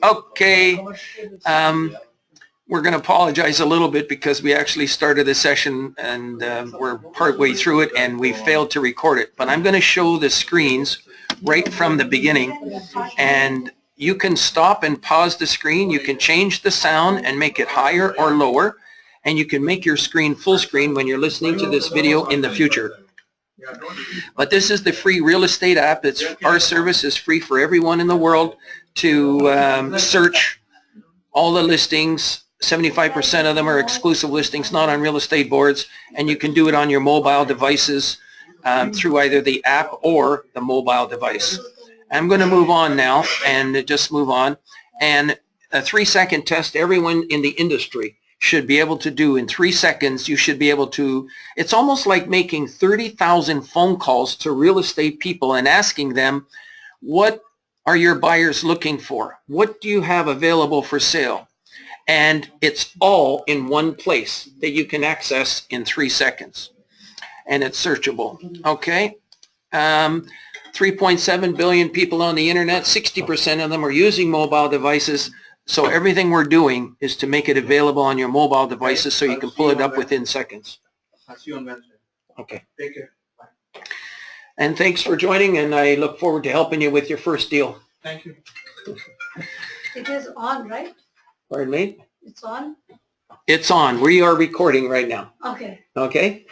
Okay, we're going to apologize a little bit because we actually started the session and we're partway through it and we failed to record it. But I'm going to show the screens right from the beginning, and you can stop and pause the screen. You can change the sound and make it higher or lower, and you can make your screen full screen when you're listening to this video in the future. But this is the free real estate app. Our service is free for everyone in the world to search all the listings. 75% of them are exclusive listings, not on real estate boards, and you can do it on your mobile devices through either the app or the mobile device. I'm going to move on now and just move on. And a 3-second test, everyone in the industry should be able to do in 3 seconds. You should be able to, it's almost like making 30,000 phone calls to real estate people and asking them, what are your buyers looking for? What do you have available for sale? And it's all in one place that you can access in 3 seconds. And it's searchable. Okay. 3.7 billion people on the internet. 60% of them are using mobile devices. So everything we're doing is to make it available on your mobile devices so you can pull it up within seconds. Okay. Take care. Bye. And thanks for joining, and I look forward to helping you with your first deal. Thank you. It is on, right? Pardon me? It's on? It's on. We are recording right now. Okay. Okay?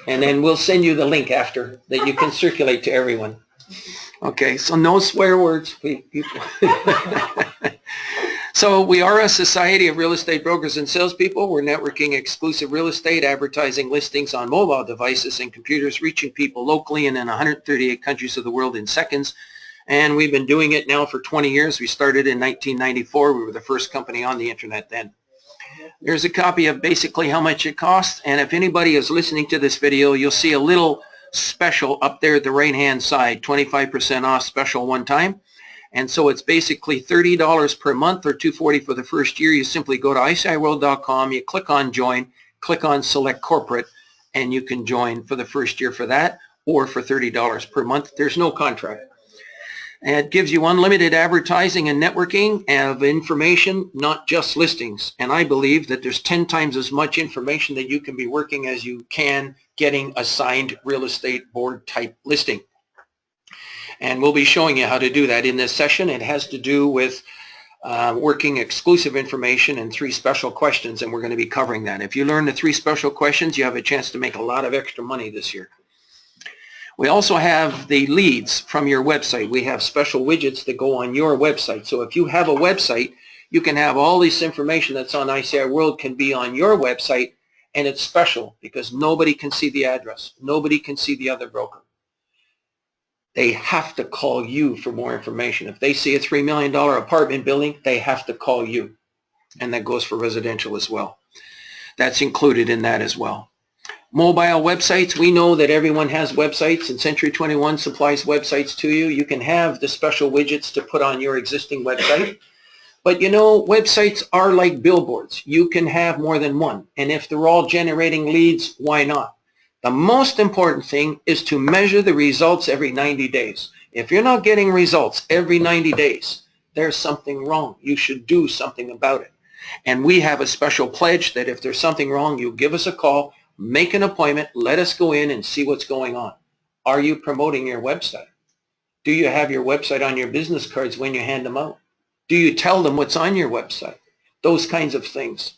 And then we'll send you the link after that you can circulate to everyone. Okay, so no swear words. So we are a society of real estate brokers and salespeople. We're networking exclusive real estate, advertising listings on mobile devices and computers, reaching people locally and in 138 countries of the world in seconds. And we've been doing it now for 20 years. We started in 1994. We were the first company on the internet then. There's a copy of basically how much it costs. And if anybody is listening to this video, you'll see a little special up there at the right-hand side, 25% off special one time. And so it's basically $30 per month or $240 for the first year. You simply go to ICIWorld.com, you click on join, click on select corporate, and you can join for the first year for that or for $30 per month. There's no contract. And it gives you unlimited advertising and networking of information, not just listings. And I believe that there's 10 times as much information that you can be working as you can getting a signed real estate board type listing. And we'll be showing you how to do that in this session. It has to do with working exclusive information and 3 special questions, and we're going to be covering that. If you learn the 3 special questions, you have a chance to make a lot of extra money this year. We also have the leads from your website. We have special widgets that go on your website. So if you have a website, you can have all this information that's on ICIWorld can be on your website, and it's special because nobody can see the address. Nobody can see the other broker. They have to call you for more information. If they see a $3 million apartment building, they have to call you. And that goes for residential as well. That's included in that as well. Mobile websites, we know that everyone has websites, and Century 21 supplies websites to you. You can have the special widgets to put on your existing website. But you know, websites are like billboards. You can have more than one. And if they're all generating leads, why not? The most important thing is to measure the results every 90 days. If you're not getting results every 90 days, there's something wrong. You should do something about it. And we have a special pledge that if there's something wrong, you give us a call, make an appointment, let us go in and see what's going on. Are you promoting your website? Do you have your website on your business cards when you hand them out? Do you tell them what's on your website? Those kinds of things.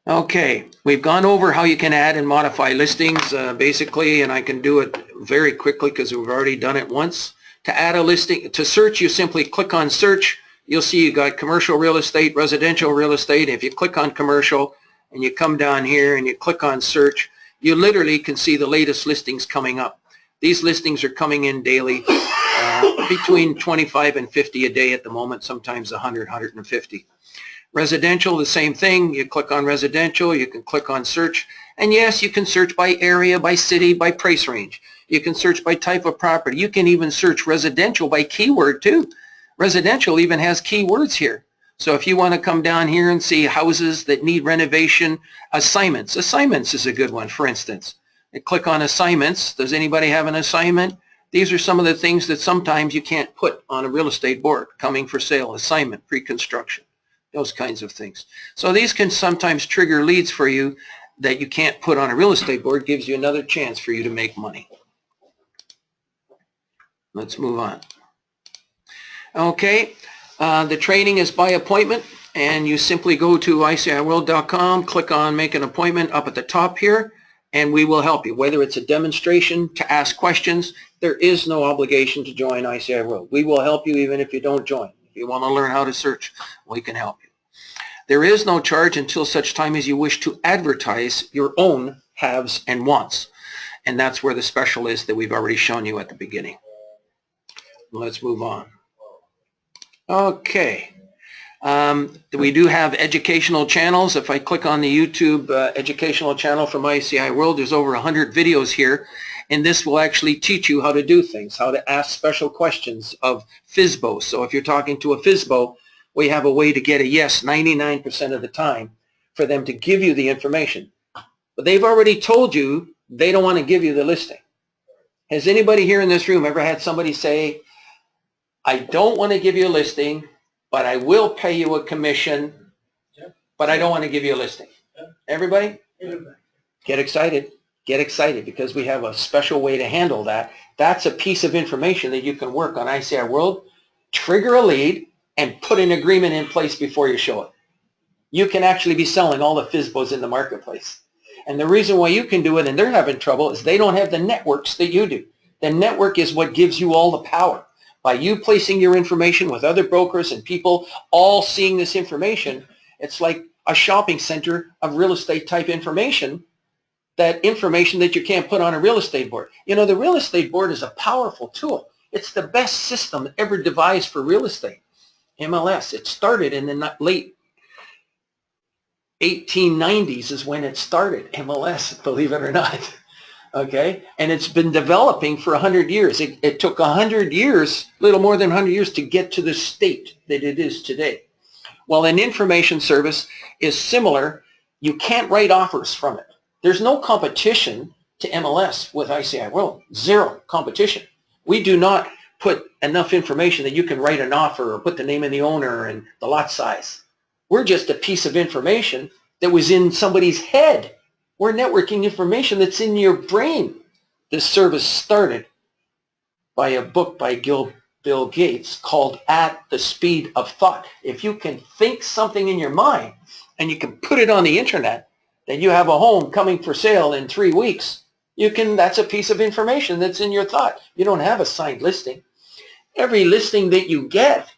Okay, we've gone over how you can add and modify listings basically, and I can do it very quickly because we've already done it once. To add a listing, to search, you simply click on search. You'll see you got commercial real estate, residential real estate. If you click on commercial and you come down here and you click on search, you literally can see the latest listings coming up. These listings are coming in daily, between 25 and 50 a day at the moment, sometimes 100, 150. Residential, the same thing. You click on residential, you can click on search, and yes, you can search by area, by city, by price range. You can search by type of property. You can even search residential by keyword too. Residential even has keywords here. So if you want to come down here and see houses that need renovation, assignments. Assignments is a good one, for instance. You click on assignments. Does anybody have an assignment? These are some of the things that sometimes you can't put on a real estate board: coming for sale, assignment, pre-construction, those kinds of things. So these can sometimes trigger leads for you that you can't put on a real estate board. Gives you another chance for you to make money. Let's move on. Okay, the training is by appointment, and you simply go to ICIWorld.com, click on make an appointment up at the top here, and we will help you. Whether it's a demonstration, to ask questions, there is no obligation to join ICI World. We will help you even if you don't join. If you want to learn how to search, we can help you. There is no charge until such time as you wish to advertise your own haves and wants. And that's where the special is that we've already shown you at the beginning. Let's move on. Okay. We do have educational channels. If I click on the YouTube educational channel from ICI World, there's over 100 videos here, and this will actually teach you how to do things, how to ask special questions of FSBO. So if you're talking to a FSBO, we have a way to get a yes 99% of the time for them to give you the information. But they've already told you they don't want to give you the listing. Has anybody here in this room ever had somebody say, I don't want to give you a listing, but I will pay you a commission, but I don't want to give you a listing? Everybody? Get excited. Get excited, because we have a special way to handle that. That's a piece of information that you can work on ICI World, trigger a lead, and put an agreement in place before you show it. You can actually be selling all the FSBOs in the marketplace. And the reason why you can do it and they're having trouble is they don't have the networks that you do. The network is what gives you all the power. By you placing your information with other brokers and people all seeing this information, it's like a shopping center of real estate type information, that information that you can't put on a real estate board. You know, the real estate board is a powerful tool. It's the best system ever devised for real estate. MLS, it started in the late 1890s is when it started, MLS, believe it or not. Okay, and it's been developing for 100 years. It took 100 years, a little more than 100 years, to get to the state that it is today. Well, an information service is similar. You can't write offers from it. There's no competition to MLS with ICI World. Zero competition. We do not put enough information that you can write an offer or put the name of the owner and the lot size. We're just a piece of information that was in somebody's head. We're networking information that's in your brain. This service started by a book by Bill Gates called At the Speed of Thought. If you can think something in your mind and you can put it on the internet, that you have a home coming for sale in 3 weeks, that's a piece of information that's in your thought. You don't have a signed listing. Every listing that you get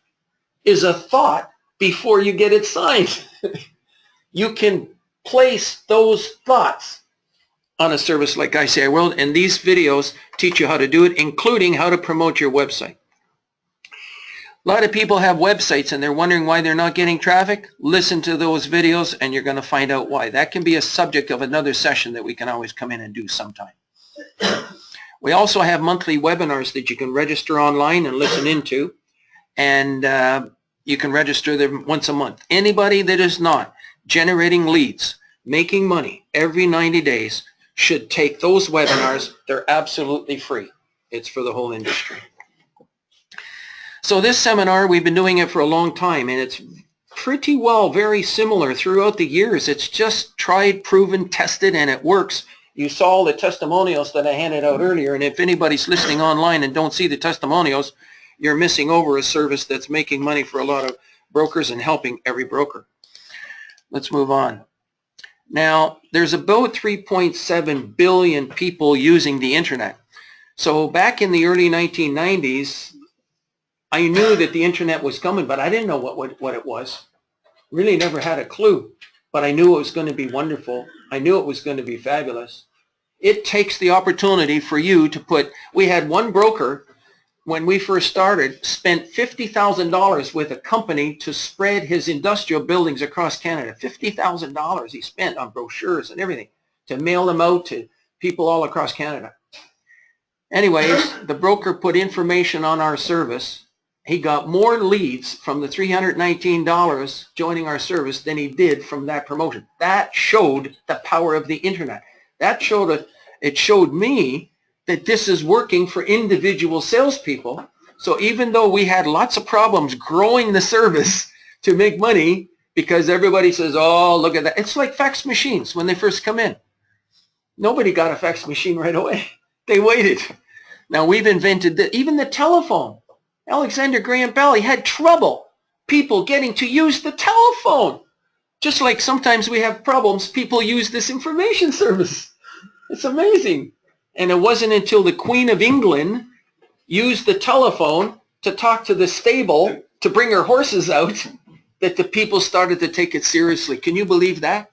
is a thought before you get it signed. You can place those thoughts on a service like ICI World, and these videos teach you how to do it, including how to promote your website. A lot of people have websites and they're wondering why they're not getting traffic. Listen to those videos and you're going to find out why. That can be a subject of another session that we can always come in and do sometime. We also have monthly webinars that you can register online and listen into, and you can register them once a month. Anybody that is not generating leads, making money every 90 days should take those webinars. They're absolutely free. It's for the whole industry. So this seminar, we've been doing it for a long time, and it's pretty well very similar throughout the years. It's just tried, proven, tested, and it works. You saw all the testimonials that I handed out earlier, and if anybody's listening online and don't see the testimonials, you're missing over a service that's making money for a lot of brokers and helping every broker. Let's move on. Now, there's about 3.7 billion people using the internet. So back in the early 1990s, I knew that the internet was coming, but I didn't know what it was. Really never had a clue, but I knew it was going to be wonderful. I knew it was going to be fabulous. It takes the opportunity for you to put, we had one broker when we first started, spent $50,000 with a company to spread his industrial buildings across Canada. $50,000 he spent on brochures and everything to mail them out to people all across Canada. Anyways, the broker put information on our service. He got more leads from the $319 joining our service than he did from that promotion. That showed the power of the internet. That showed it showed me that this is working for individual salespeople. So even though we had lots of problems growing the service to make money, because everybody says, oh, look at that. It's like fax machines when they first come in. Nobody got a fax machine right away. They waited. Now we've invented even the telephone. Alexander Graham Bell, he had trouble people getting to use the telephone. Just like sometimes we have problems, people use this information service. It's amazing. And it wasn't until the Queen of England used the telephone to talk to the stable to bring her horses out that the people started to take it seriously. Can you believe that?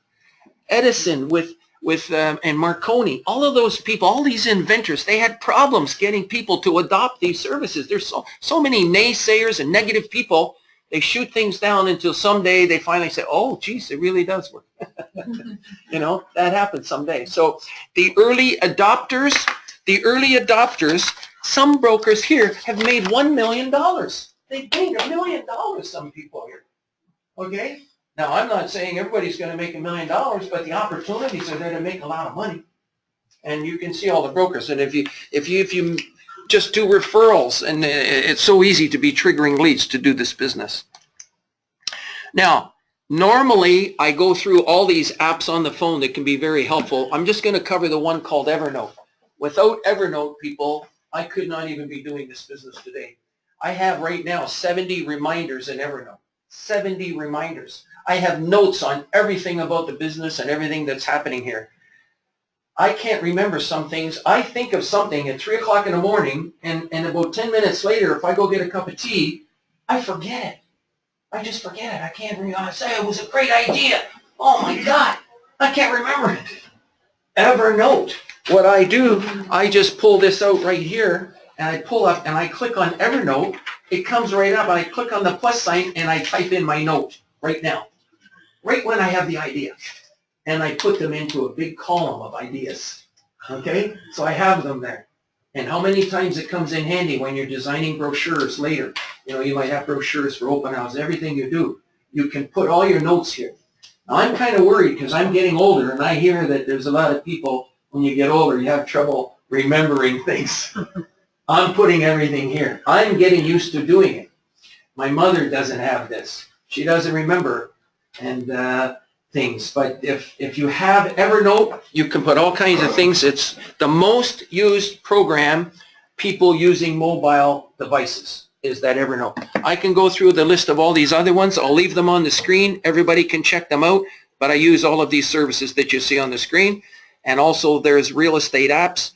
Edison and Marconi, all of those people, all these inventors, they had problems getting people to adopt these services. There's so many naysayers and negative people. They shoot things down until someday they finally say, oh, geez, it really does work. You know, that happens someday. So the early adopters, some brokers here have made $1 million. They've made $1 million, some people here. Okay? Now, I'm not saying everybody's going to make $1 million, but the opportunities are there to make a lot of money. And you can see all the brokers. And if you just do referrals, and it's so easy to be triggering leads to do this business. Now, normally I go through all these apps on the phone that can be very helpful. I'm just going to cover the one called Evernote. Without Evernote, people, I could not even be doing this business today. I have right now 70 reminders in Evernote. 70 reminders. I have notes on everything about the business and everything that's happening here. I can't remember some things. I think of something at 3 o'clock in the morning, and about 10 minutes later, if I go get a cup of tea, I forget it. I just forget it. I can't remember. I say it was a great idea. Oh my God, I can't remember it. Evernote. What I do, I just pull this out right here, and I pull up, and I click on Evernote. It comes right up, and I click on the plus sign, and I type in my note right now, right when I have the idea. And I put them into a big column of ideas. Okay? So I have them there. And how many times it comes in handy when you're designing brochures later. You know, you might have brochures for open house, everything you do. You can put all your notes here. Now, I'm kind of worried because I'm getting older, and I hear that there's a lot of people, when you get older, you have trouble remembering things. I'm putting everything here. I'm getting used to doing it. My mother doesn't have this. She doesn't remember things. But if you have Evernote, you can put all kinds of things. It's the most used program people using mobile devices is that Evernote. I can go through the list of all these other ones. I'll leave them on the screen. Everybody can check them out. But I use all of these services that you see on the screen. And also there's real estate apps.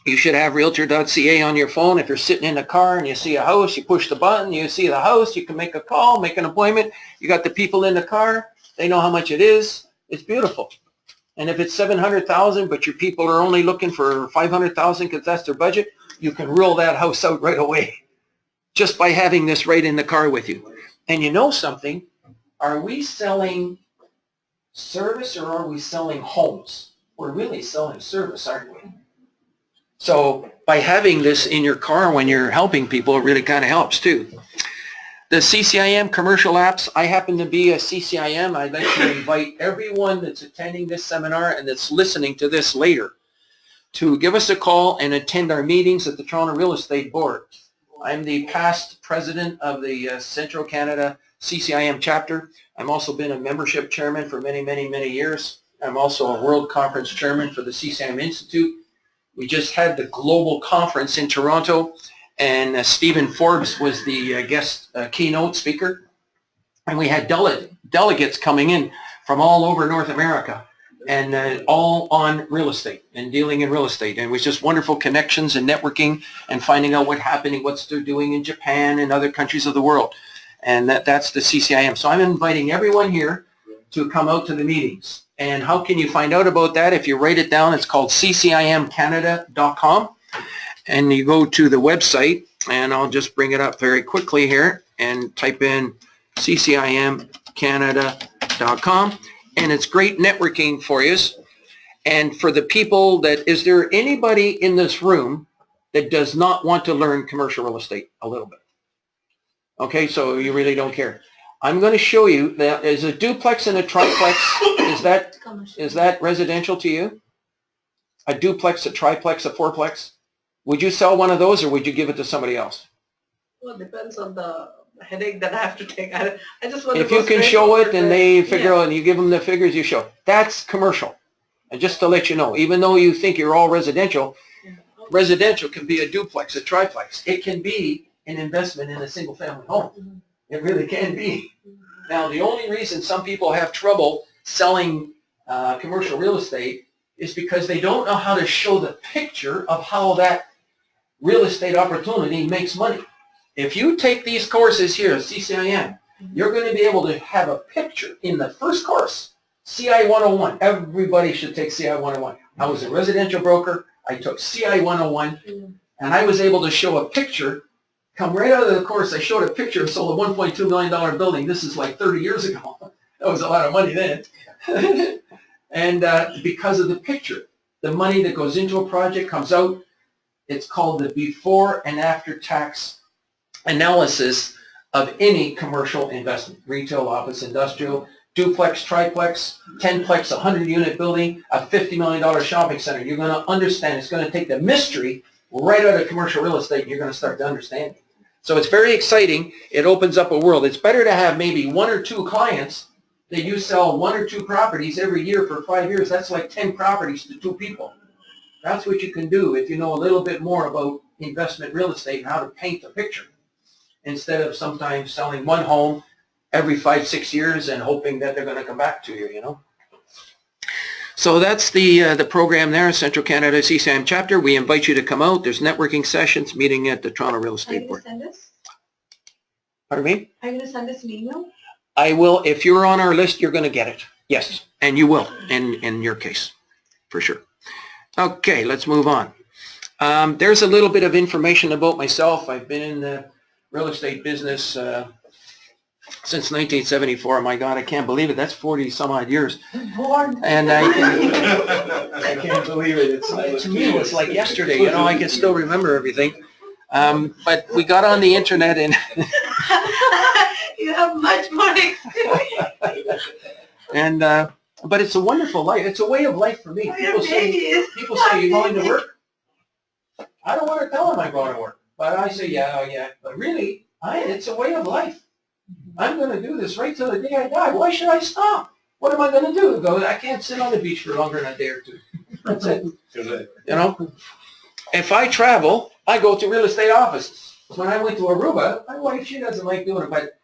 You should have realtor.ca on your phone. If you're sitting in a car and you see a house, you push the button, you see the house, you can make a call, make an appointment. You got the people in the car. They know how much it is. It's beautiful. And if it's $700,000, but your people are only looking for $500,000 because that's their budget, you can rule that house out right away just by having this right in the car with you. And you know something? Are we selling service or are we selling homes? We're really selling service, aren't we? So by having this in your car when you're helping people, it really kind of helps too. The CCIM commercial apps, I happen to be a CCIM. I'd like to invite everyone that's attending this seminar and that's listening to this later to give us a call and attend our meetings at the Toronto Real Estate Board. I'm the past president of the Central Canada CCIM chapter. I've also been a membership chairman for many, many, many years. I'm also a world conference chairman for the CCIM Institute. We just had the global conference in Toronto, and Stephen Forbes was the guest keynote speaker. And we had delegates coming in from all over North America, and all on real estate and dealing in real estate. And it was just wonderful connections and networking and finding out what they're doing in Japan and other countries of the world. And that's the CCIM. So I'm inviting everyone here to come out to the meetings. And how can you find out about that? If you write it down, it's called ccimcanada.com. And you go to the website, and I'll just bring it up very quickly here and type in ccimcanada.com. And it's great networking for you. And for the people is there anybody in this room that does not want to learn commercial real estate a little bit? Okay, so you really don't care. I'm going to show you that is a duplex and a triplex. Is that residential to you? a duplex, a triplex, a fourplex? Would you sell one of those or would you give it to somebody else? Well, it depends on the headache that I have to take. I just want to If go you can straight show forward it and with- they figure yeah. out and you give them the figures, you show. That's commercial. And just to let you know, even though you think you're all residential, residential can be a duplex, a triplex. It can be an investment in a single family home. It really can be. Now, the only reason some people have trouble selling commercial real estate is because they don't know how to show the picture of how that real estate opportunity makes money. If you take these courses here, CCIM, you're going to be able to have a picture in the first course, CI 101. Everybody should take CI 101. I was a residential broker. I took CI 101, and I was able to show a picture. Come right out of the course, I showed a picture, sold a $1.2 million building. This is like 30 years ago. That was a lot of money then. And because of the picture, the money that goes into a project comes out. It's called the before and after tax analysis of any commercial investment, retail, office, industrial, duplex, triplex, 10plex, 100-unit building, a $50 million shopping center. You're going to understand. It's going to take the mystery right out of commercial real estate, and you're going to start to understand it. So it's very exciting. It opens up a world. It's better to have maybe one or two clients that you sell one or two properties every year for 5 years. That's like 10 properties to 2 people. That's what you can do if you know a little bit more about investment real estate and how to paint the picture, instead of sometimes selling one home every 5-6 years and hoping that they're going to come back to you, you know. So that's the program there, Central Canada CCIM chapter. We invite you to come out. There's networking sessions, meeting at the Toronto Real Are you Estate going Board. to send us? Pardon me? Are you going to send us an email? I will, if you're on our list, you're going to get it. Yes, and you will in your case, for sure. Okay, let's move on. There's a little bit of information about myself. I've been in the real estate business since 1974. My God, I can't believe it. That's 40 some odd years. Born. And I can't believe it. It's, to me, it's like yesterday. You know, I can still remember everything. But we got on the internet and You have much more experience. and but it's a wonderful life. It's a way of life for me. People say, you're going to work? I don't want to tell them I'm going to work. But I say, yeah. But really, it's a way of life. I'm going to do this right till the day I die. Why should I stop? What am I going to do? I can't sit on the beach for longer than a day or two. That's it. You know? If I travel, I go to real estate offices. When I went to Aruba, my wife, she doesn't like doing it, but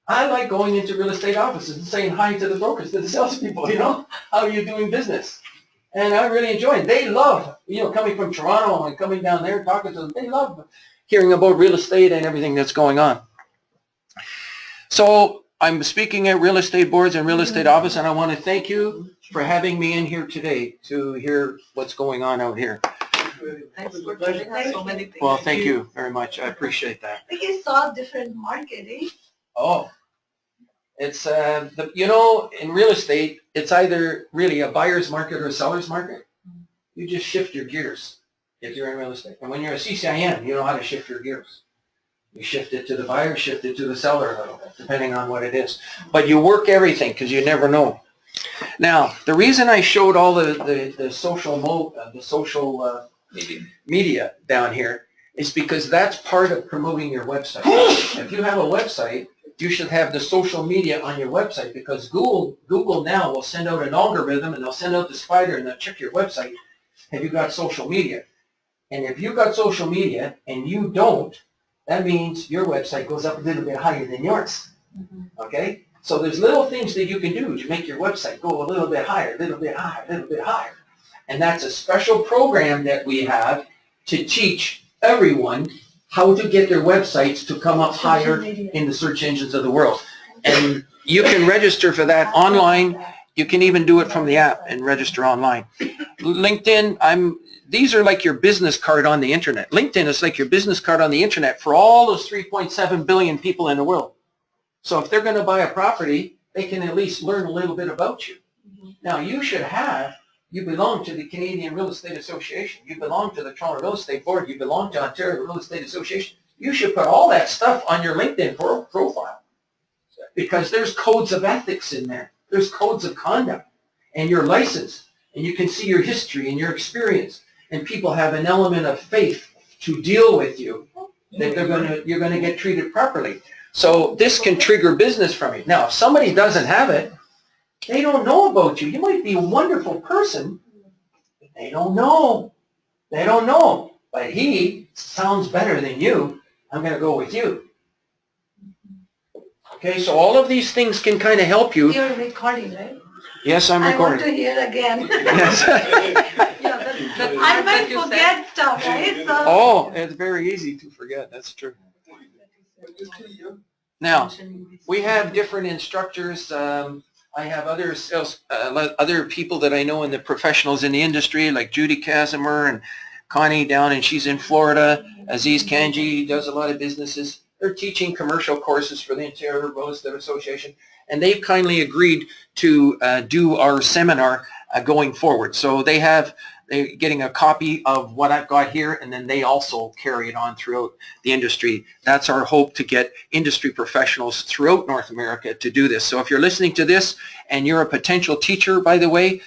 I like going into real estate offices and saying hi to the brokers, to the salespeople, you know? How are you doing business? And I really enjoy it. They love, you know, coming from Toronto and coming down there and talking to them. They love hearing about real estate and everything that's going on. So I'm speaking at real estate boards and real estate office, and I want to thank you for having me in here today to hear what's going on out here. Thanks for telling us so many things. Well, thank you very much. I appreciate that. I think you saw different market, eh? Oh, it's, you know, in real estate, it's either really a buyer's market or a seller's market. You just shift your gears if you're in real estate. And when you're a CCIM, you know how to shift your gears. You shift it to the buyer, shift it to the seller a little bit, depending on what it is. But you work everything because you never know. Now, the reason I showed all the social media down here is because that's part of promoting your website. If you have a website, you should have the social media on your website, because Google now will send out an algorithm and they'll send out the spider and they'll check your website. Have you got social media? And if you've got social media and you don't, that means your website goes up a little bit higher than yours. Okay? So there's little things that you can do to make your website go a little bit higher, a little bit higher, a little bit higher. And that's a special program that we have to teach everyone how to get their websites to come up higher in the search engines of the world. And you can register for that online. You can even do it from the app and register online. LinkedIn, these are like your business card on the internet. LinkedIn is like your business card on the internet for all those 3.7 billion people in the world. So if they're going to buy a property, they can at least learn a little bit about you. Now, you belong to the Canadian Real Estate Association. You belong to the Toronto Real Estate Board. You belong to Ontario Real Estate Association. You should put all that stuff on your LinkedIn profile, because there's codes of ethics in there. There's codes of conduct, and you're licensed. and you can see your history and your experience, and people have an element of faith to deal with you, that you're going to get treated properly. So this can trigger business from you. Now, if somebody doesn't have it, they don't know about you. You might be a wonderful person, but they don't know. They don't know. But he sounds better than you. I'm going to go with you. Okay, so all of these things can kind of help you. You're recording, right? Yes, I'm I want to recording. hear again. Yes. I might forget stuff, right? So, Oh, it's very easy to forget. That's true. Now, we have different instructors. I have other other people that I know in the professionals in the industry, like Judy Casimir and Connie down, and she's in Florida. Aziz Kanji does a lot of businesses. They're teaching commercial courses for the Interior Real Estate Association, and they've kindly agreed to do our seminar going forward. So they're getting a copy of what I've got here, and then they also carry it on throughout the industry. That's our hope, to get industry professionals throughout North America to do this. So if you're listening to this and you're a potential teacher, by the way,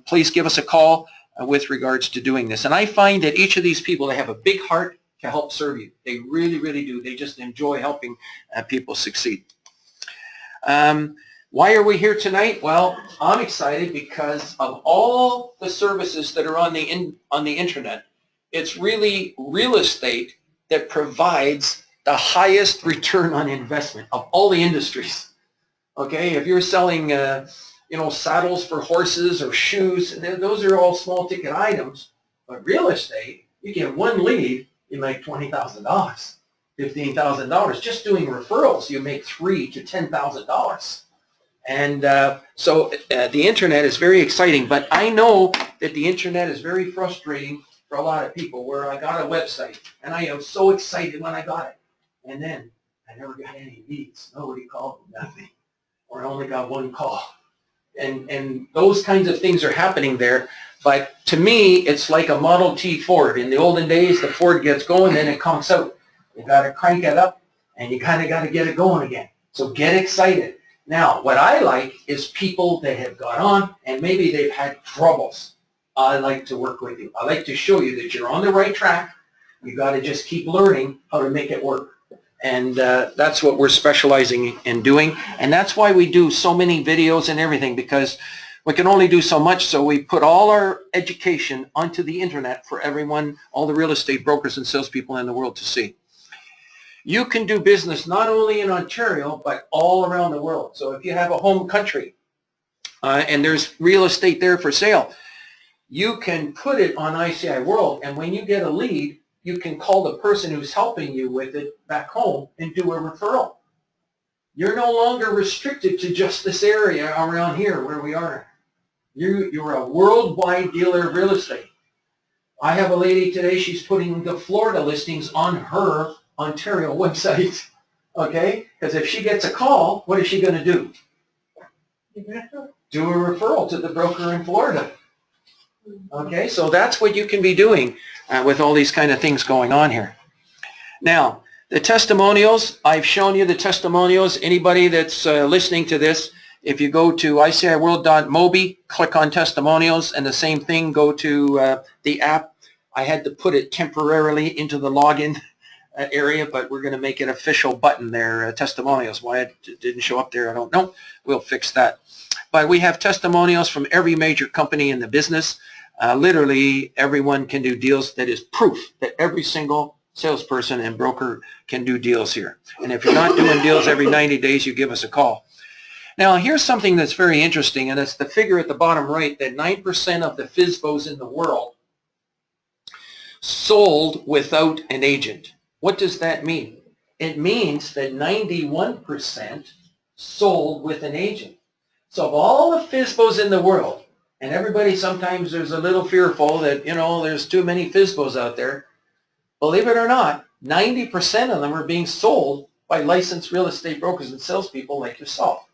please give us a call with regards to doing this. And I find that each of these people, they have a big heart to help serve you. They really, really do. They just enjoy helping people succeed. Why are we here tonight? Well, I'm excited because of all the services that are on the internet. It's really real estate that provides the highest return on investment of all the industries. Okay, if you're selling saddles for horses or shoes, those are all small ticket items. But real estate, you get one lead, you make $20,000, $15,000. Just doing referrals, you make $3,000 to $10,000. And so the internet is very exciting, but I know that the internet is very frustrating for a lot of people, where I got a website and I was so excited when I got it, and then I never got any leads. Nobody called me, nothing, or I only got one call. And those kinds of things are happening there. But to me, it's like a Model T Ford. In the olden days, the Ford gets going, then it conks out. You got to crank it up, and you kind of got to get it going again. So get excited. Now, what I like is people that have got on, and maybe they've had troubles. I like to work with you. I like to show you that you're on the right track. You got to just keep learning how to make it work. And that's what we're specializing in doing. And that's why we do so many videos and everything, because we can only do so much. So we put all our education onto the internet for everyone, all the real estate brokers and salespeople in the world to see. You can do business not only in Ontario, but all around the world. So if you have a home country and there's real estate there for sale, you can put it on ICIWorld, and when you get a lead, you can call the person who's helping you with it back home and do a referral. You're no longer restricted to just this area around here where we are. You're a worldwide dealer of real estate. I have a lady today, she's putting the Florida listings on her Ontario website, okay? Because if she gets a call, what is she going to do? Do a referral to the broker in Florida. Okay, so that's what you can be doing with all these kind of things going on here. Now, the testimonials, I've shown you the testimonials. Anybody that's listening to this, if you go to ICIWorld.mobi, click on testimonials, and the same thing, go to the app. I had to put it temporarily into the login area, but we're going to make an official button there, testimonials. Why it didn't show up there, I don't know. We'll fix that. But we have testimonials from every major company in the business. Literally, everyone can do deals. That is proof that every single salesperson and broker can do deals here. And if you're not doing deals every 90 days, you give us a call. Now, here's something that's very interesting, and it's the figure at the bottom right, that 9% of the FSBOs in the world sold without an agent. What does that mean? It means that 91% sold with an agent. So of all the FSBOs in the world, and everybody sometimes there's a little fearful that, there's too many FSBOs out there. Believe it or not, 90% of them are being sold by licensed real estate brokers and salespeople like yourself.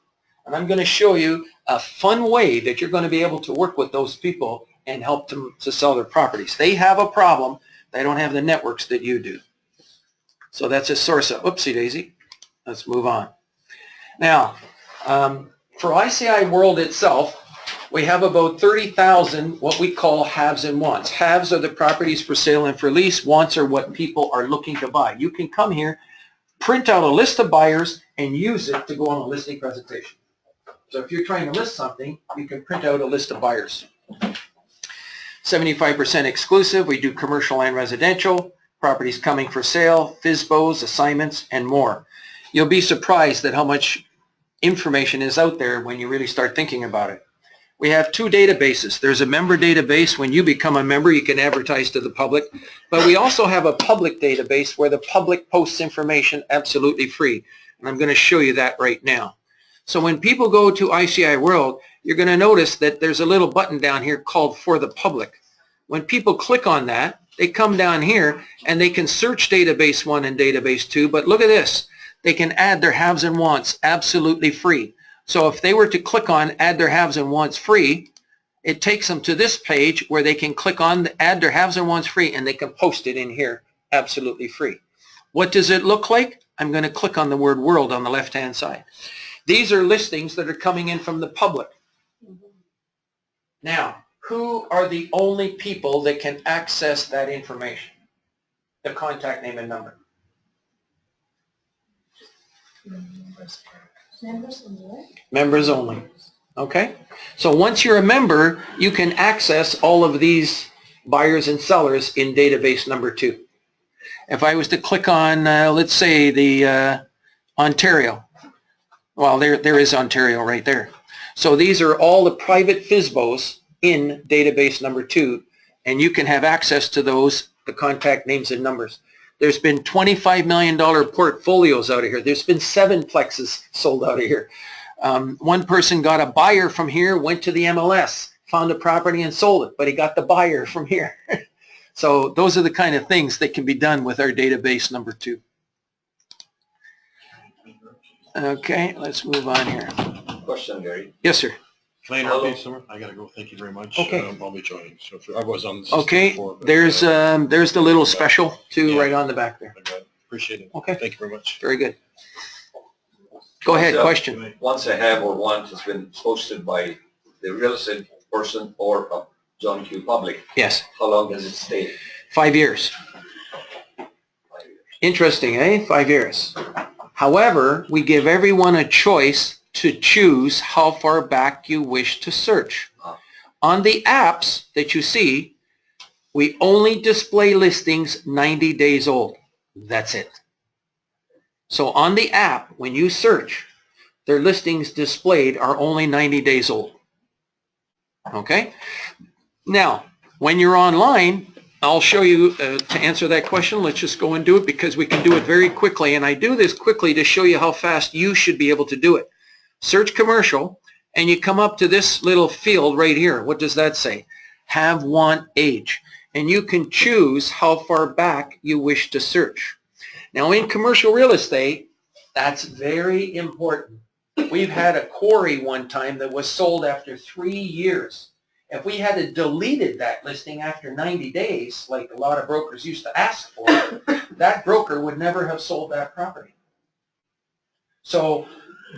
And I'm going to show you a fun way that you're going to be able to work with those people and help them to sell their properties. They have a problem. They don't have the networks that you do. So that's a source of, oopsie daisy. Let's move on. Now, for ICIWorld itself, we have about 30,000 what we call haves and wants. Haves are the properties for sale and for lease. Wants are what people are looking to buy. You can come here, print out a list of buyers, and use it to go on a listing presentation. So if you're trying to list something, you can print out a list of buyers. 75% exclusive. We do commercial and residential. Properties coming for sale, FSBOs, assignments, and more. You'll be surprised at how much information is out there when you really start thinking about it. We have two databases. There's a member database. When you become a member, you can advertise to the public. But we also have a public database where the public posts information absolutely free. And I'm going to show you that right now. So when people go to ICIWorld, you're going to notice that there's a little button down here called For the Public. When people click on that, they come down here and they can search database 1 and database 2. But look at this. They can add their haves and wants absolutely free. So if they were to click on add their haves and wants free, it takes them to this page where they can click on add their haves and wants free, and they can post it in here absolutely free. What does it look like? I'm going to click on the word world on the left hand side. These are listings that are coming in from the public. Now, who are the only people that can access that information? The contact name and number. Members only. Okay? So once you're a member, you can access all of these buyers and sellers in database number 2. If I was to click on, let's say, the Ontario. Well, there is Ontario right there. So these are all the private FSBOs in database number 2, and you can have access to those, the contact names and numbers. There's been $25 million portfolios out of here. There's been 7 plexes sold out of here. One person got a buyer from here, went to the MLS, found a property and sold it, but he got the buyer from here. So those are the kind of things that can be done with our database number 2. Okay, let's move on here. Question, Gary. Yes, sir. Can I interrupt you, sir? I gotta go. Thank you very much. Okay. I'll be joining. So I was on the system Okay, before, but, there's the little special too, yeah. right on the back there. I got it. Appreciate it. Okay. Thank you very much. Very good. Go ahead, question. Once a have or want has been posted by the real estate person or a John Q. Public, Yes, how long does it stay? 5 years. 5 years. Interesting, eh? 5 years. However, we give everyone a choice to choose how far back you wish to search. On the apps that you see, we only display listings 90 days old. That's it. So on the app, when you search, their listings displayed are only 90 days old. Okay? Now, when you're online, I'll show you to answer that question. Let's just go and do it because we can do it very quickly. And I do this quickly to show you how fast you should be able to do it. Search commercial, and you come up to this little field right here. What does that say? Have, want, age. And you can choose how far back you wish to search. Now in commercial real estate, that's very important. We've had a quarry one time that was sold after 3 years. If we had deleted that listing after 90 days, like a lot of brokers used to ask for, that broker would never have sold that property. So,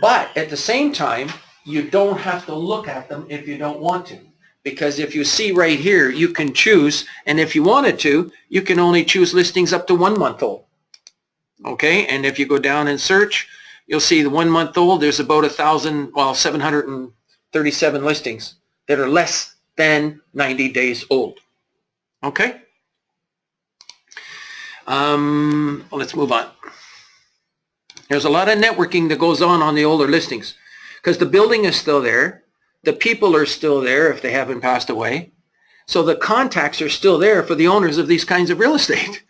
but at the same time, you don't have to look at them if you don't want to. Because if you see right here, you can choose, and if you wanted to, you can only choose listings up to 1 month old. Okay, and if you go down and search, you'll see the 1 month old, there's about 737 listings that are less than 90 days old. Okay? Let's move on. There's a lot of networking that goes on the older listings because the building is still there. The people are still there if they haven't passed away. So the contacts are still there for the owners of these kinds of real estate.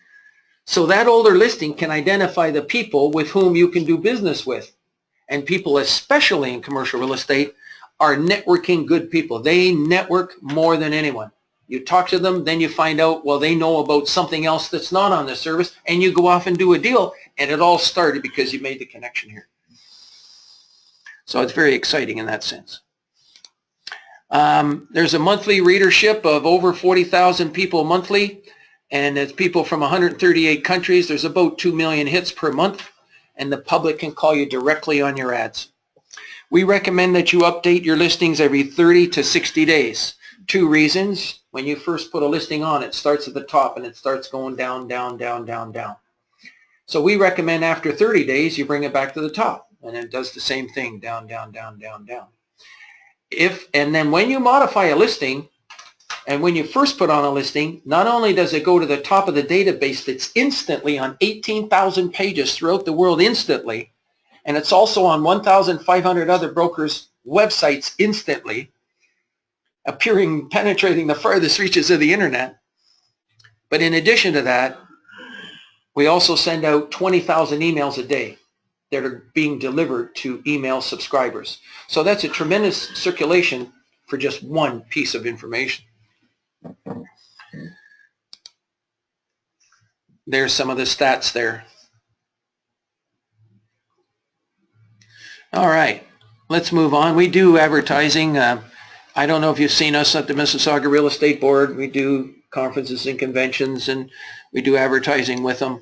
So that older listing can identify the people with whom you can do business with. And people, especially in commercial real estate, are networking good people. They network more than anyone. You talk to them, then you find out, well, they know about something else that's not on the service, and you go off and do a deal, and it all started because you made the connection here. So it's very exciting in that sense. There's a monthly readership of over 40,000 people monthly, and it's people from 138 countries. There's about 2 million hits per month, and the public can call you directly on your ads. We recommend that you update your listings every 30 to 60 days. 2 reasons. When you first put a listing on, it starts at the top and it starts going down, down, down, down, down. So we recommend after 30 days, you bring it back to the top, and it does the same thing, down, down, down, down, down. And then when you modify a listing, and when you first put on a listing, not only does it go to the top of the database that's instantly on 18,000 pages throughout the world instantly, and it's also on 1,500 other brokers' websites instantly, penetrating the farthest reaches of the internet. But in addition to that, we also send out 20,000 emails a day that are being delivered to email subscribers. So that's a tremendous circulation for just one piece of information. There's some of the stats there. All right, let's move on. We do advertising. I don't know if you've seen us at the Mississauga Real Estate Board. We do conferences and conventions, and we do advertising with them.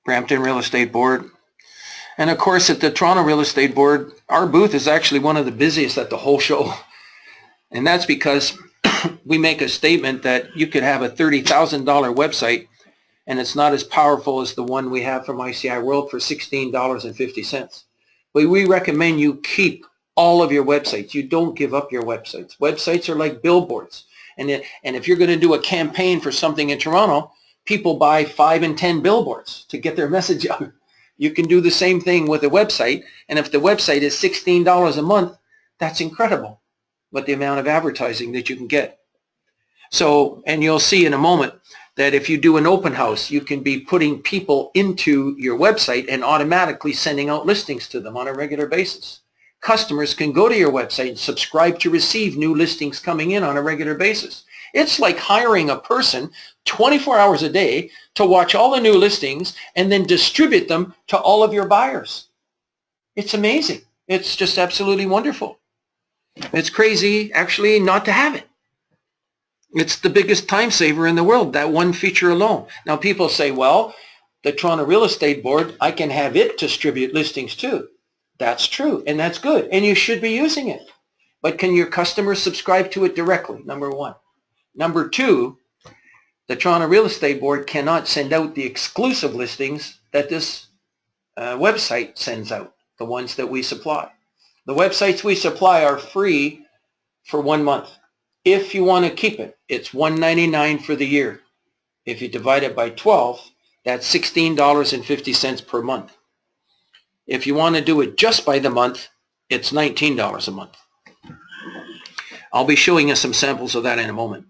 Brampton Real Estate Board. And of course, at the Toronto Real Estate Board, our booth is actually one of the busiest at the whole show. And that's because we make a statement that you could have a $30,000 website and it's not as powerful as the one we have from ICIWorld for $16.50. But we recommend you keep all of your websites. You don't give up your websites. Websites are like billboards. And if you're going to do a campaign for something in Toronto, people buy 5 and 10 billboards to get their message out. You can do the same thing with a website. And if the website is $16 a month, that's incredible. But the amount of advertising that you can get. So, and you'll see in a moment that if you do an open house, you can be putting people into your website and automatically sending out listings to them on a regular basis. Customers can go to your website and subscribe to receive new listings coming in on a regular basis. It's like hiring a person 24 hours a day to watch all the new listings and then distribute them to all of your buyers. It's amazing. It's just absolutely wonderful. It's crazy, actually, not to have it. It's the biggest time saver in the world, that one feature alone. Now, people say, well, the Toronto Real Estate Board, I can have it distribute listings too. That's true, and that's good, and you should be using it. But can your customers subscribe to it directly, number one? Number two, the Toronto Real Estate Board cannot send out the exclusive listings that this website sends out, the ones that we supply. The websites we supply are free for 1 month. If you want to keep it, it's $1.99 for the year. If you divide it by 12, that's $16.50 per month. If you want to do it just by the month, it's $19 a month. I'll be showing you some samples of that in a moment.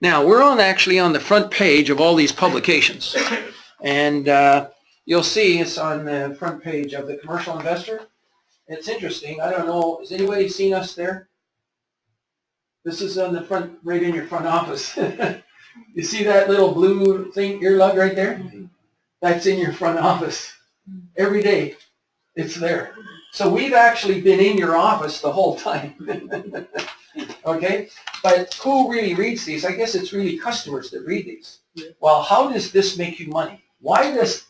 Now, we're actually on the front page of all these publications. And you'll see it's on the front page of the Commercial Investor. It's interesting. I don't know, has anybody seen us there? This is on the front, right in your front office. You see that little blue thing, earlug right there? That's in your front office. Every day, it's there. So we've actually been in your office the whole time. Okay? But who really reads these? I guess it's really customers that read these. Well, how does this make you money? Why does,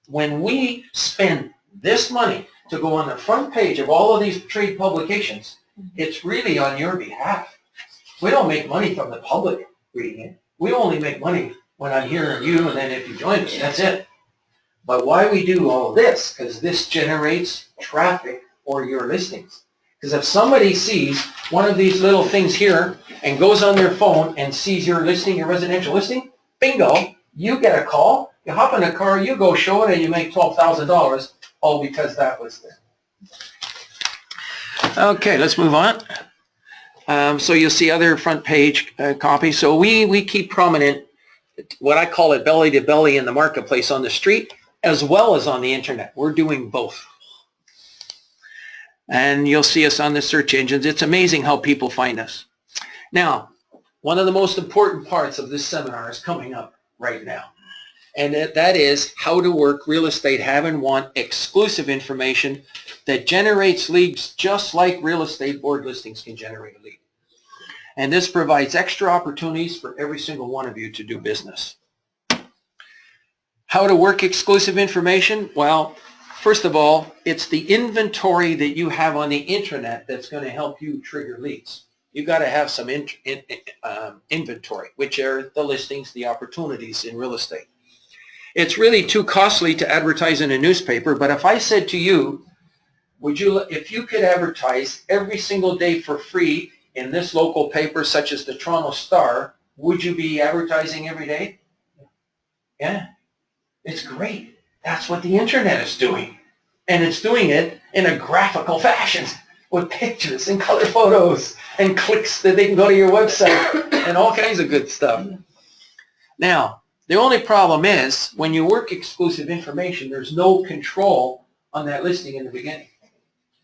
when we spend this money to go on the front page of all of these trade publications, it's really on your behalf. We don't make money from the public reading it. We only make money when I'm here and you, and then if you join us, that's it. But why we do all of this? Because this generates traffic for your listings. Because if somebody sees one of these little things here and goes on their phone and sees your listing, your residential listing, bingo, you get a call, you hop in a car, you go show it, and you make $12,000, all because that was there. Okay, let's move on. So you'll see other front page copies. So we keep prominent, what I call it, belly to belly in the marketplace on the street, as well as on the internet. We're doing both. And you'll see us on the search engines. It's amazing how people find us. Now, one of the most important parts of this seminar is coming up right now. And that is how to work real estate, have and want exclusive information that generates leads just like real estate board listings can generate a lead. And this provides extra opportunities for every single one of you to do business. How to work exclusive information? Well, First of all, it's the inventory that you have on the internet that's going to help you trigger leads. You've got to have some inventory, which are the listings, the opportunities in real estate. It's really too costly to advertise in a newspaper, but if I said to you, if you could advertise every single day for free in this local paper, such as the Toronto Star, would you be advertising every day? Yeah, it's great. That's what the internet is doing. And it's doing it in a graphical fashion with pictures and color photos and clicks that they can go to your website and all kinds of good stuff. Now, the only problem is when you work exclusive information, there's no control on that listing in the beginning.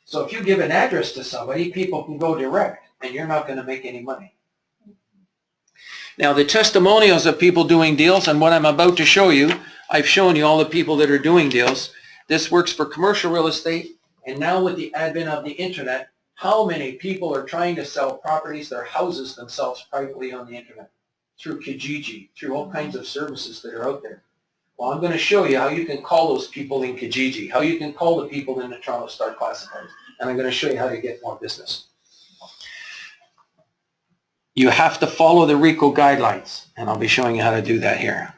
So if you give an address to somebody, people can go direct and you're not going to make any money. Now, the testimonials of people doing deals and what I'm about to show you, I've shown you all the people that are doing deals. This works for commercial real estate, and now with the advent of the internet, how many people are trying to sell properties, their houses themselves privately on the internet, through Kijiji, through all kinds of services that are out there. Well, I'm going to show you how you can call those people in Kijiji, how you can call the people in the Toronto Star Classifieds, and I'm going to show you how to get more business. You have to follow the RICO guidelines, and I'll be showing you how to do that here.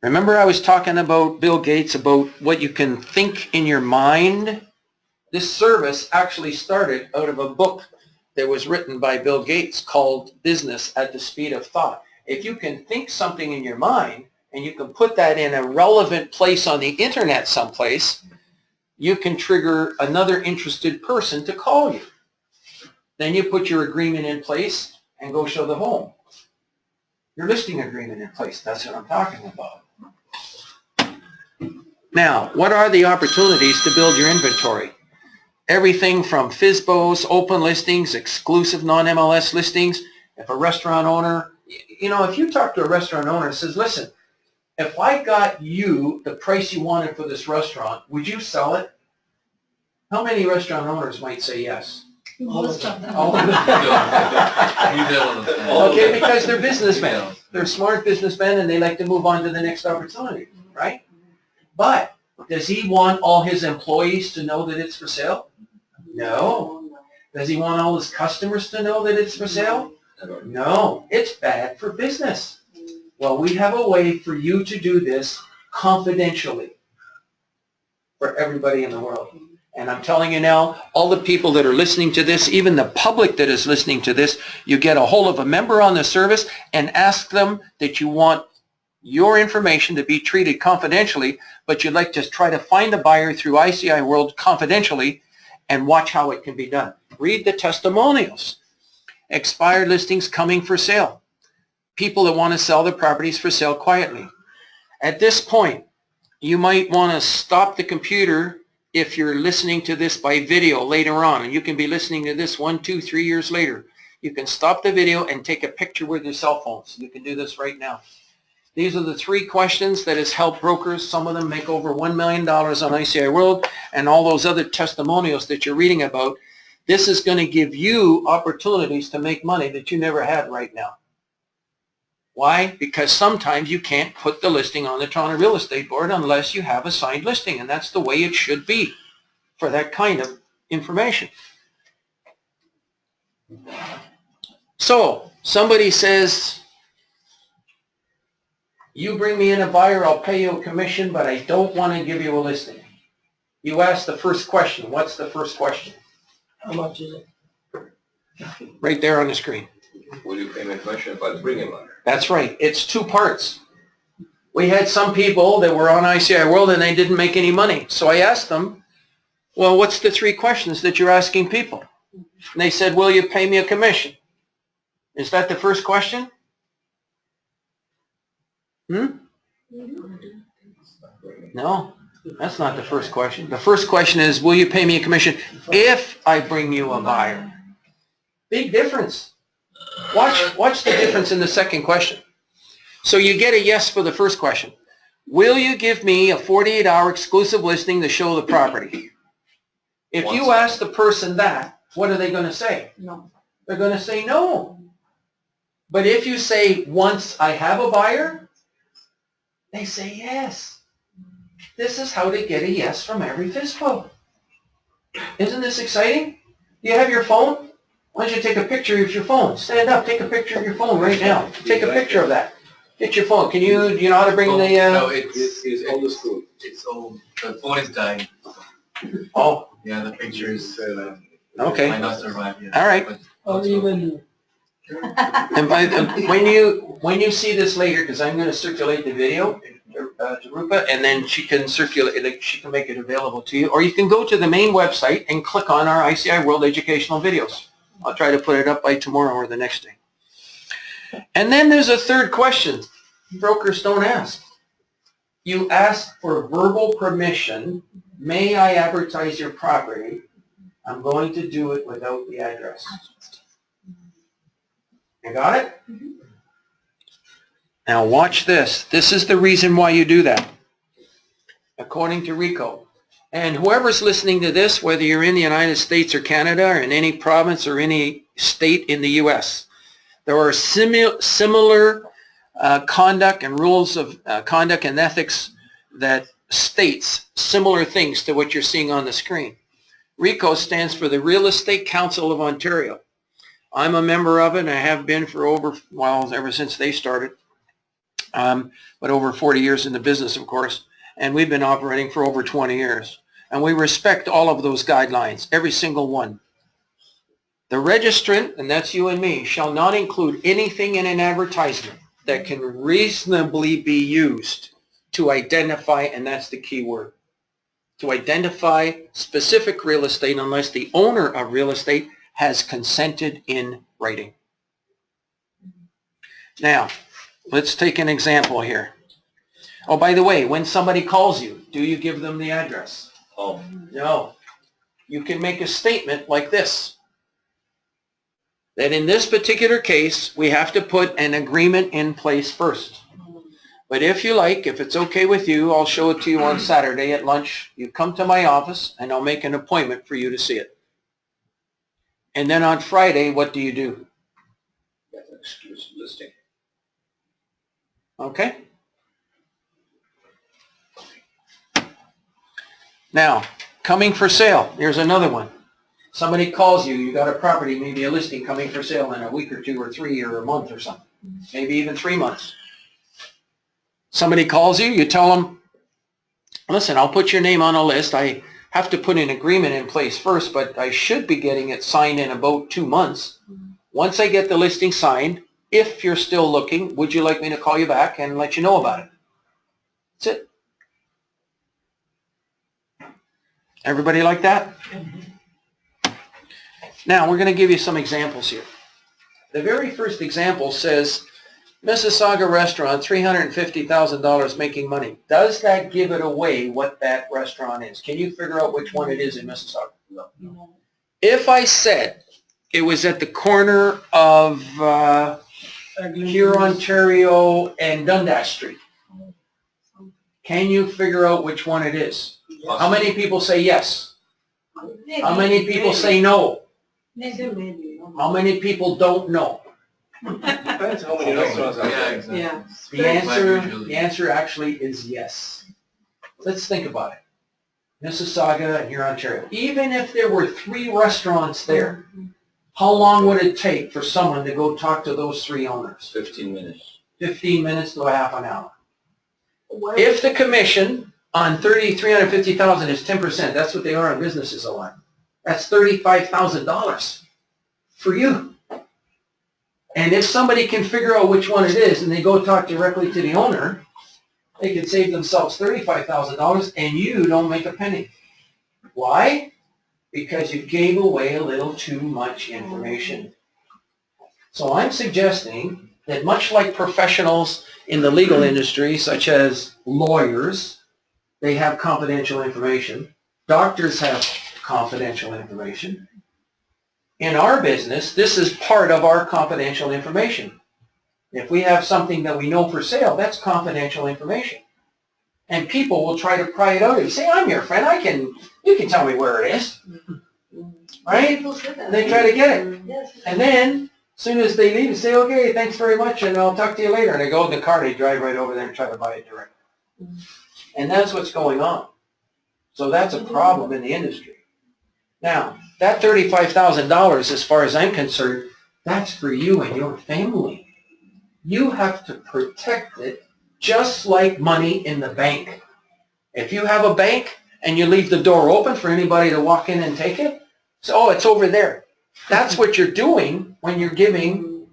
Remember I was talking about Bill Gates, about what you can think in your mind? This service actually started out of a book that was written by Bill Gates called Business at the Speed of Thought. If you can think something in your mind and you can put that in a relevant place on the internet someplace, you can trigger another interested person to call you. Then you put your agreement in place and go show the home. Your listing agreement in place, that's what I'm talking about. Now, what are the opportunities to build your inventory? Everything from FSBOs, open listings, exclusive non-MLS listings. If a restaurant owner, if you talk to a restaurant owner and says, listen, if I got you the price you wanted for this restaurant, would you sell it? How many restaurant owners might say yes? Most of them. All of them. Okay, because they're businessmen. They're smart businessmen and they like to move on to the next opportunity, right? But does he want all his employees to know that it's for sale? No. Does he want all his customers to know that it's for sale? No. It's bad for business. Well, we have a way for you to do this confidentially for everybody in the world. And I'm telling you now, all the people that are listening to this, even the public that is listening to this, you get a hold of a member on the service and ask them that you want your information to be treated confidentially, but you'd like to try to find the buyer through ICIWorld confidentially and watch how it can be done. Read the testimonials. Expired listings coming for sale. People that want to sell their properties for sale quietly. At this point, you might want to stop the computer if you're listening to this by video later on, and you can be listening to this 1, 2, 3 years later. You can stop the video and take a picture with your cell phones. You can do this right now. These are the 3 questions that has helped brokers. Some of them make over $1 million on ICIWorld, and all those other testimonials that you're reading about. This is going to give you opportunities to make money that you never had right now. Why? Because sometimes you can't put the listing on the Toronto Real Estate Board unless you have a signed listing, and that's the way it should be for that kind of information. So, somebody says, you bring me in a buyer, I'll pay you a commission, but I don't want to give you a listing. You ask the first question. What's the first question? How much is it? Right there on the screen. Will you pay me a commission if I bring him under? That's right. It's 2 parts. We had some people that were on ICIWorld and they didn't make any money. So I asked them, well, what's the 3 questions that you're asking people? And they said, will you pay me a commission? Is that the first question? No, that's not the first question. The first question is, will you pay me a commission if I bring you a buyer? Big difference. Watch the difference in the second question. So you get a yes for the first question. Will you give me a 48-hour exclusive listing to show the property? If you ask the person that, what are they going to say? No. They're going to say no. But if you say, once I have a buyer, they say yes. This is how to get a yes from every FISPO. Isn't this exciting? Do you have your phone? Why don't you take a picture of your phone? Stand up, take a picture of your phone right now. Take a picture of that. Get your phone. Do you know how to bring the... No, it's old school. It's old. The phone is dying. Oh. Yeah, the pictures Okay. might not survive yet. All right. Or even And when you see this later, because I'm going to circulate the video to Rupa, and then she can circulate, she can make it available to you, or you can go to the main website and click on our ICIWorld educational videos. I'll try to put it up by tomorrow or the next day. And then there's a third question brokers don't ask. You ask for verbal permission. May I advertise your property? I'm going to do it without the address. You got it? Now watch this. This is the reason why you do that, according to RICO. And whoever's listening to this, whether you're in the United States or Canada or in any province or any state in the U.S., there are similar conduct and rules of conduct and ethics that states similar things to what you're seeing on the screen. RICO stands for the Real Estate Council of Ontario. I'm a member of it, and I have been for ever since they started, but over 40 years in the business, of course, and we've been operating for over 20 years. And we respect all of those guidelines, every single one. The registrant, and that's you and me, shall not include anything in an advertisement that can reasonably be used to identify, and that's the key word, to identify specific real estate unless the owner of real estate has consented in writing. Now, let's take an example here. Oh, by the way, when somebody calls you, do you give them the address? Oh, No. You can make a statement like this, that in this particular case, we have to put an agreement in place first. But if you like, if it's okay with you, I'll show it to you on Saturday at lunch. You come to my office, and I'll make an appointment for you to see it. And then on Friday, what do you do? that's an exclusive listing. Okay? Now, coming for sale. Here's another one. Somebody calls you, you got a property, maybe a listing coming for sale in a week or 2 or 3 or a month or something. Maybe even 3 months. Somebody calls you, you tell them, listen, I'll put your name on a list. I have to put an agreement in place first, but I should be getting it signed in about 2 months. Once I get the listing signed, if you're still looking, would you like me to call you back and let you know about it? That's it. Everybody like that? Now, we're going to give you some examples here. The very first example says, Mississauga restaurant, $350,000 making money. Does that give it away what that restaurant is? Can you figure out which one it is in Mississauga? No. If I said it was at the corner of Huron, Ontario and Dundas Street, can you figure out which one it is? How many people say yes? How many people say no? How many people don't know? Depends how many restaurants out there. Exactly. Yeah. The answer actually is yes. Let's think about it. Mississauga and Huron, Ontario. Even if there were 3 restaurants there, how long would it take for someone to go talk to those 3 owners? 15 minutes. 15 minutes to a half an hour. If the commission on $350,000 is 10%, that's what they are in businesses a lot. That's $35,000 for you. And if somebody can figure out which one it is and they go talk directly to the owner, they can save themselves $35,000 and you don't make a penny. Why? Because you gave away a little too much information. So I'm suggesting that much like professionals in the legal industry, such as lawyers, they have confidential information. Doctors have confidential information. In our business, this is part of our confidential information. If we have something that we know for sale, that's confidential information. And people will try to pry it out of you. Say, I'm your friend, you can tell me where it is. Right? And they try to get it. And then, as soon as they leave, they say, okay, thanks very much, and I'll talk to you later. And they go in the car, they drive right over there and try to buy it direct. And that's what's going on. So that's a problem in the industry. Now, that $35,000, as far as I'm concerned, that's for you and your family. You have to protect it just like money in the bank. If you have a bank and you leave the door open for anybody to walk in and take it, so, oh, it's over there. That's what you're doing when you're giving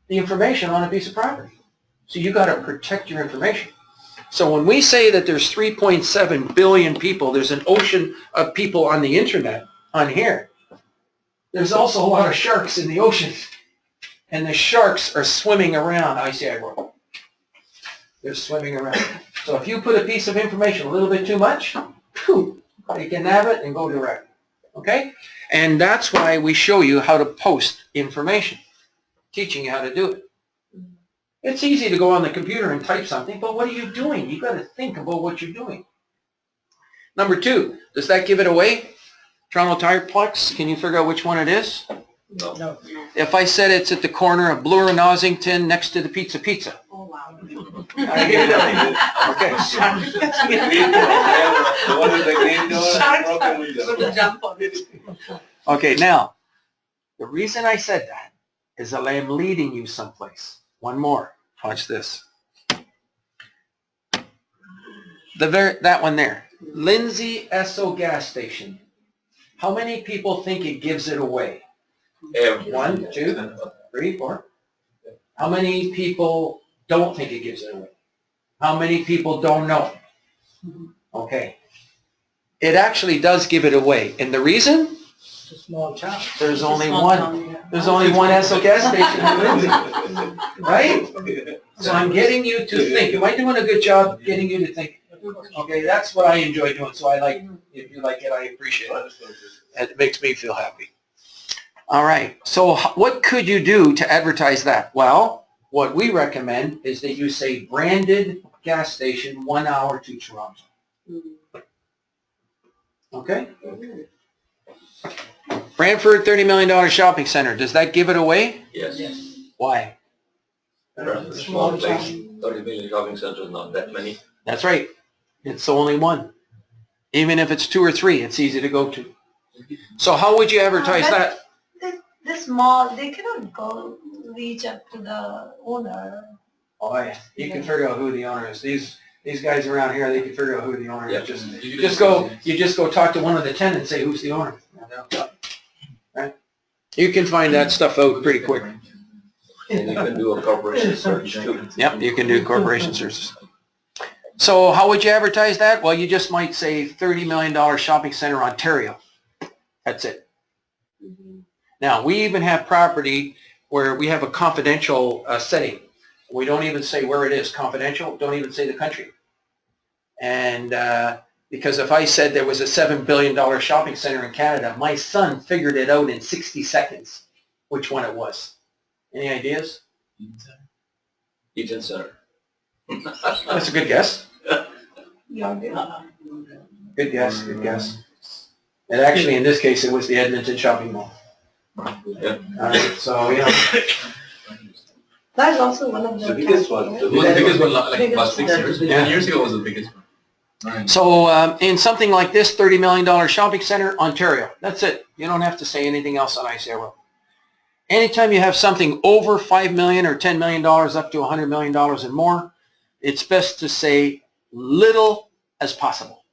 the information on a piece of property. So you got to protect your information. So when we say that there's 3.7 billion people, there's an ocean of people on the internet on here. There's also a lot of sharks in the ocean. And the sharks are swimming around ICIWorld. They're swimming around. So if you put a piece of information a little bit too much, you can have it and go direct. Okay? And that's why we show you how to post information, teaching you how to do it. It's easy to go on the computer and type something, but what are you doing? You've got to think about what you're doing. Number 2, does that give it away? Toronto Tireplex, can you figure out which one it is? No. If I said it's at the corner of Bloor and Ossington next to the Pizza. Oh, wow. I give it away. Okay. The one with the green door and broken window. Gonna jump on it. Okay, now, the reason I said that is that I am leading you someplace. One more. Watch this. That one there. Lindsay Esso gas station. How many people think it gives it away? 1, 2, 3, 4. How many people don't think it gives it away? How many people don't know? Okay. It actually does give it away. And the reason? It's a small town. There's only one. There's only one Esso gas station in Lindsay. Right? So I'm getting you to think. Am I doing a good job getting you to think? Okay, that's what I enjoy doing. So I like, if you like it, I appreciate it. It makes me feel happy. All right. So what could you do to advertise that? Well, what we recommend is that you say branded gas station 1 hour to Toronto. Okay? Brantford $30 million shopping center. Does that give it away? Yes. Why? Brantford, small place, 30 million shopping centers, not that many. That's right. It's only one. Even if it's 2 or 3, it's easy to go to. So how would you advertise that? This mall, they cannot go reach up to the owner. Oh yeah, you can figure out who the owner is. These guys around here, they can figure out who the owner is. You just go talk to one of the tenants, say who's the owner. Right? You can find that stuff out pretty quick. And you can do a corporation search too. Yep, you can do corporation searches. So how would you advertise that? Well, you just might say $30 million shopping center, Ontario. That's it. Now, we even have property where we have a confidential setting. We don't even say where it is, confidential. Don't even say the country. And because if I said there was a $7 billion shopping center in Canada, my son figured it out in 60 seconds, which one it was. Any ideas? Eaton Center. That's a good guess. Yeah. Good guess, good guess. And actually, in this case, it was the Edmonton Shopping Mall. Yeah. All right, so, you know. That's also one of the. The biggest one. It was the biggest one, like Biggest about 6 one. years. Yeah. 10 years ago was the biggest one. So in something like this, $30 million shopping center, Ontario. That's it. You don't have to say anything else on ICIWorld. Anytime you have something over $5 million or $10 million up to $100 million and more, it's best to say little as possible.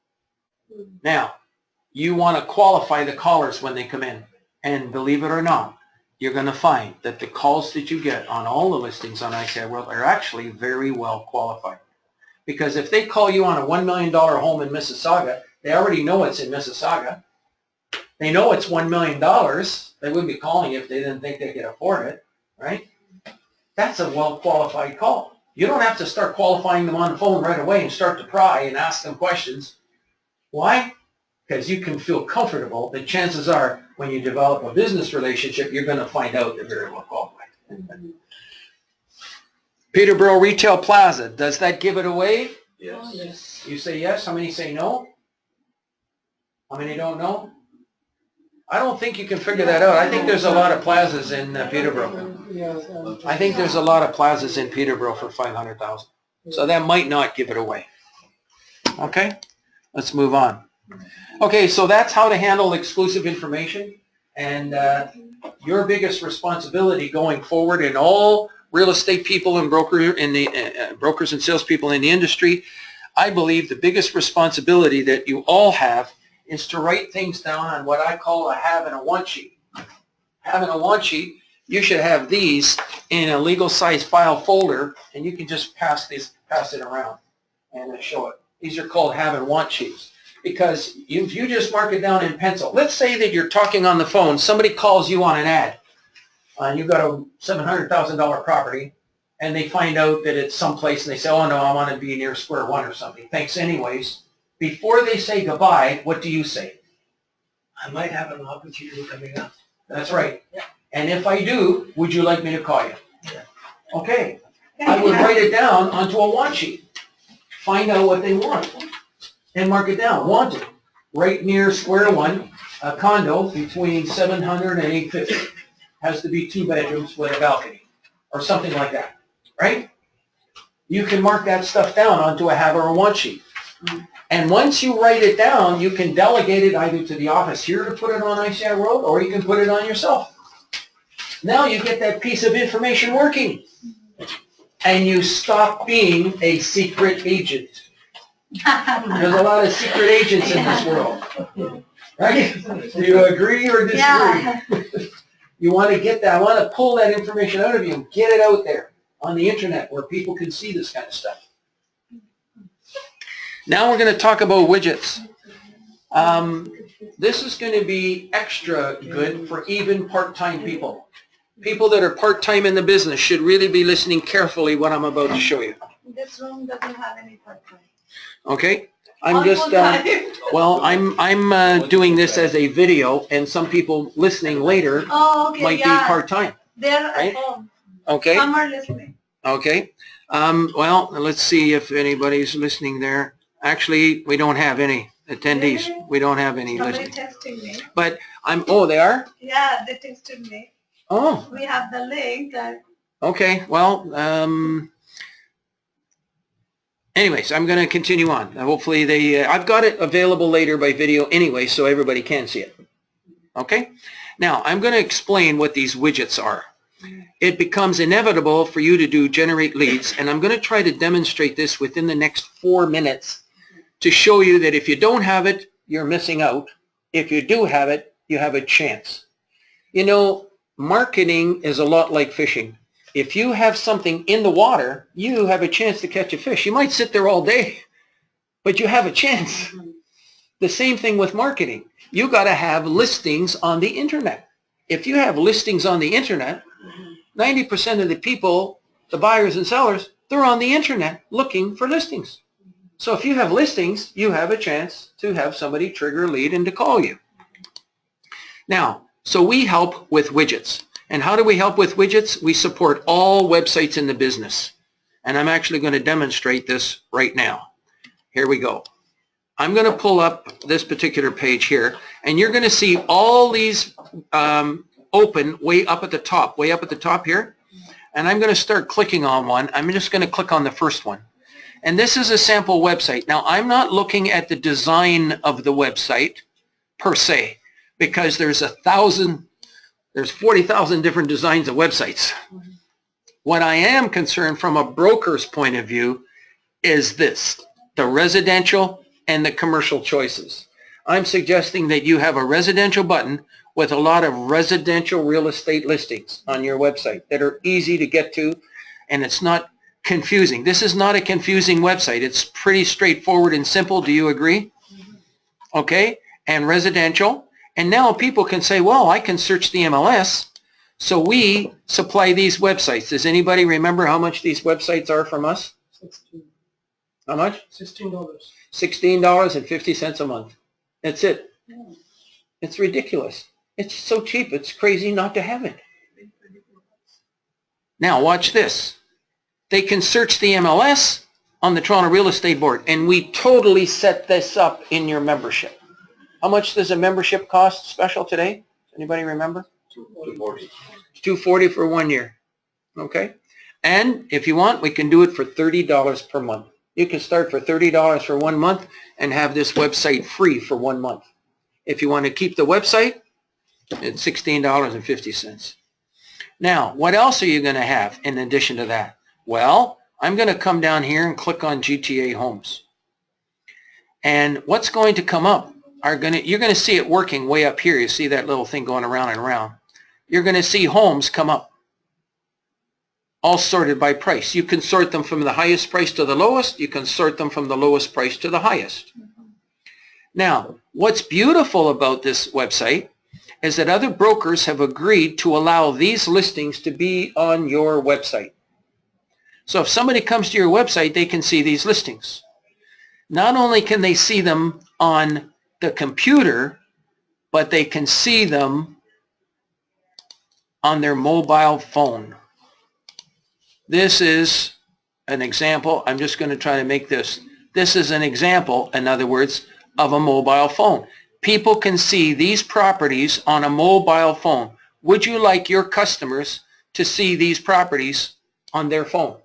Now, you want to qualify the callers when they come in. And believe it or not, you're going to find that the calls that you get on all the listings on ICIWorld are actually very well qualified. Because if they call you on a $1 million home in Mississauga, they already know it's in Mississauga. They know it's $1 million. They wouldn't be calling you if they didn't think they could afford it, right? That's a well-qualified call. You don't have to start qualifying them on the phone right away and start to pry and ask them questions. Why? Because you can feel comfortable that chances are when you develop a business relationship, you're going to find out they're very well qualified. Peterborough Retail Plaza, does that give it away? Yes. Yes. You say yes. How many say no? How many don't know? I don't think you can figure that out. I think there's a lot of plazas in Peterborough. I think there's a lot of plazas in Peterborough for $500,000. So that might not give it away. Okay, let's move on. Okay, so that's how to handle exclusive information, and your biggest responsibility going forward, in all real estate people and brokers and salespeople in the industry, I believe the biggest responsibility that you all have is to write things down on what I call a have and a want sheet. Having a want sheet, you should have these in a legal size file folder, and you can just pass it around and show it. These are called have and want sheets, because if you just mark it down in pencil, let's say that you're talking on the phone, somebody calls you on an ad, and you've got a $700,000 property, and they find out that it's someplace, and they say, oh no, I want to be near square one or something. Thanks anyways. Before they say goodbye, what do you say? I might have an opportunity coming up. That's right. Yeah. And if I do, would you like me to call you? Yeah. Okay. I would write it down onto a want sheet. Find out what they want and mark it down. Wanted. Right near square one, a condo between 700 and 850. Has to be 2 bedrooms with a balcony or something like that, right? You can mark that stuff down onto a have or a want sheet. And once you write it down, you can delegate it either to the office here to put it on ICIWorld, or you can put it on yourself. Now you get that piece of information working. And you stop being a secret agent. There's a lot of secret agents in this world. Right? Do you agree or disagree? Yeah. You want to get that, I want to pull that information out of you and get it out there on the internet where people can see this kind of stuff. Now we're going to talk about widgets. This is going to be extra good for even part-time people. People that are part-time in the business should really be listening carefully what I'm about to show you. This room doesn't have any part-time. Okay? I'm just, well, I'm doing this as a video, and some people listening later Oh, okay, might be yeah. part-time. They're right? at home. Okay? Some are listening. Okay. Well, let's see if anybody's listening there. Actually, we don't have any attendees. Really? We don't have any Somebody listening. texting me. But oh, they are? Yeah, they texted me. Oh, We have the link. okay. Well, anyways, I'm going to continue on. Hopefully I've got it available later by video anyway, so everybody can see it. Okay? Now, I'm going to explain what these widgets are. It becomes inevitable for you to generate leads, and I'm going to try to demonstrate this within the next 4 minutes to show you that if you don't have it, you're missing out. If you do have it, you have a chance. You know, marketing is a lot like fishing. If you have something in the water, you have a chance to catch a fish. You might sit there all day, but you have a chance. The same thing with marketing. You got to have listings on the internet. If you have listings on the internet, 90% of the people, the buyers and sellers, they're on the internet looking for listings. So if you have listings, you have a chance to have somebody trigger a lead and to call you. Now, so we help with widgets. And how do we help with widgets? We support all websites in the business. And I'm actually going to demonstrate this right now. Here we go. I'm going to pull up this particular page here, and you're going to see all these open way up at the top here. And I'm going to start clicking on one. I'm just going to click on the first one. And this is a sample website. Now, I'm not looking at the design of the website per se, because there's 40,000 different designs of websites. What I am concerned from a broker's point of view is this, the residential and the commercial choices. I'm suggesting that you have a residential button with a lot of residential real estate listings on your website that are easy to get to, and it's not confusing. This is not a confusing website. It's pretty straightforward and simple. Do you agree? Okay, and residential. And now people can say, well, I can search the MLS. So we supply these websites. Does anybody remember how much these websites are from us? $16. How much? $16. $16.50 a month. That's it. It's ridiculous. It's so cheap. It's crazy not to have it. Now watch this. They can search the MLS on the Toronto Real Estate Board, and we totally set this up in your membership. How much does a membership cost special today? Anybody remember? $240. $240 for 1 year. Okay? And if you want, we can do it for $30 per month. You can start for $30 for 1 month and have this website free for 1 month. If you want to keep the website, it's $16.50. Now, what else are you going to have in addition to that? Well, I'm going to come down here and click on GTA Homes. And what's going to come up you're going to see it working way up here. You see that little thing going around and around. You're going to see homes come up, all sorted by price. You can sort them from the highest price to the lowest. You can sort them from the lowest price to the highest. Now, what's beautiful about this website is that other brokers have agreed to allow these listings to be on your website. So if somebody comes to your website, they can see these listings. Not only can they see them on the computer, but they can see them on their mobile phone. This is an example. I'm just going to try to make this. This is an example, in other words, of a mobile phone. People can see these properties on a mobile phone. Would you like your customers to see these properties on their phone?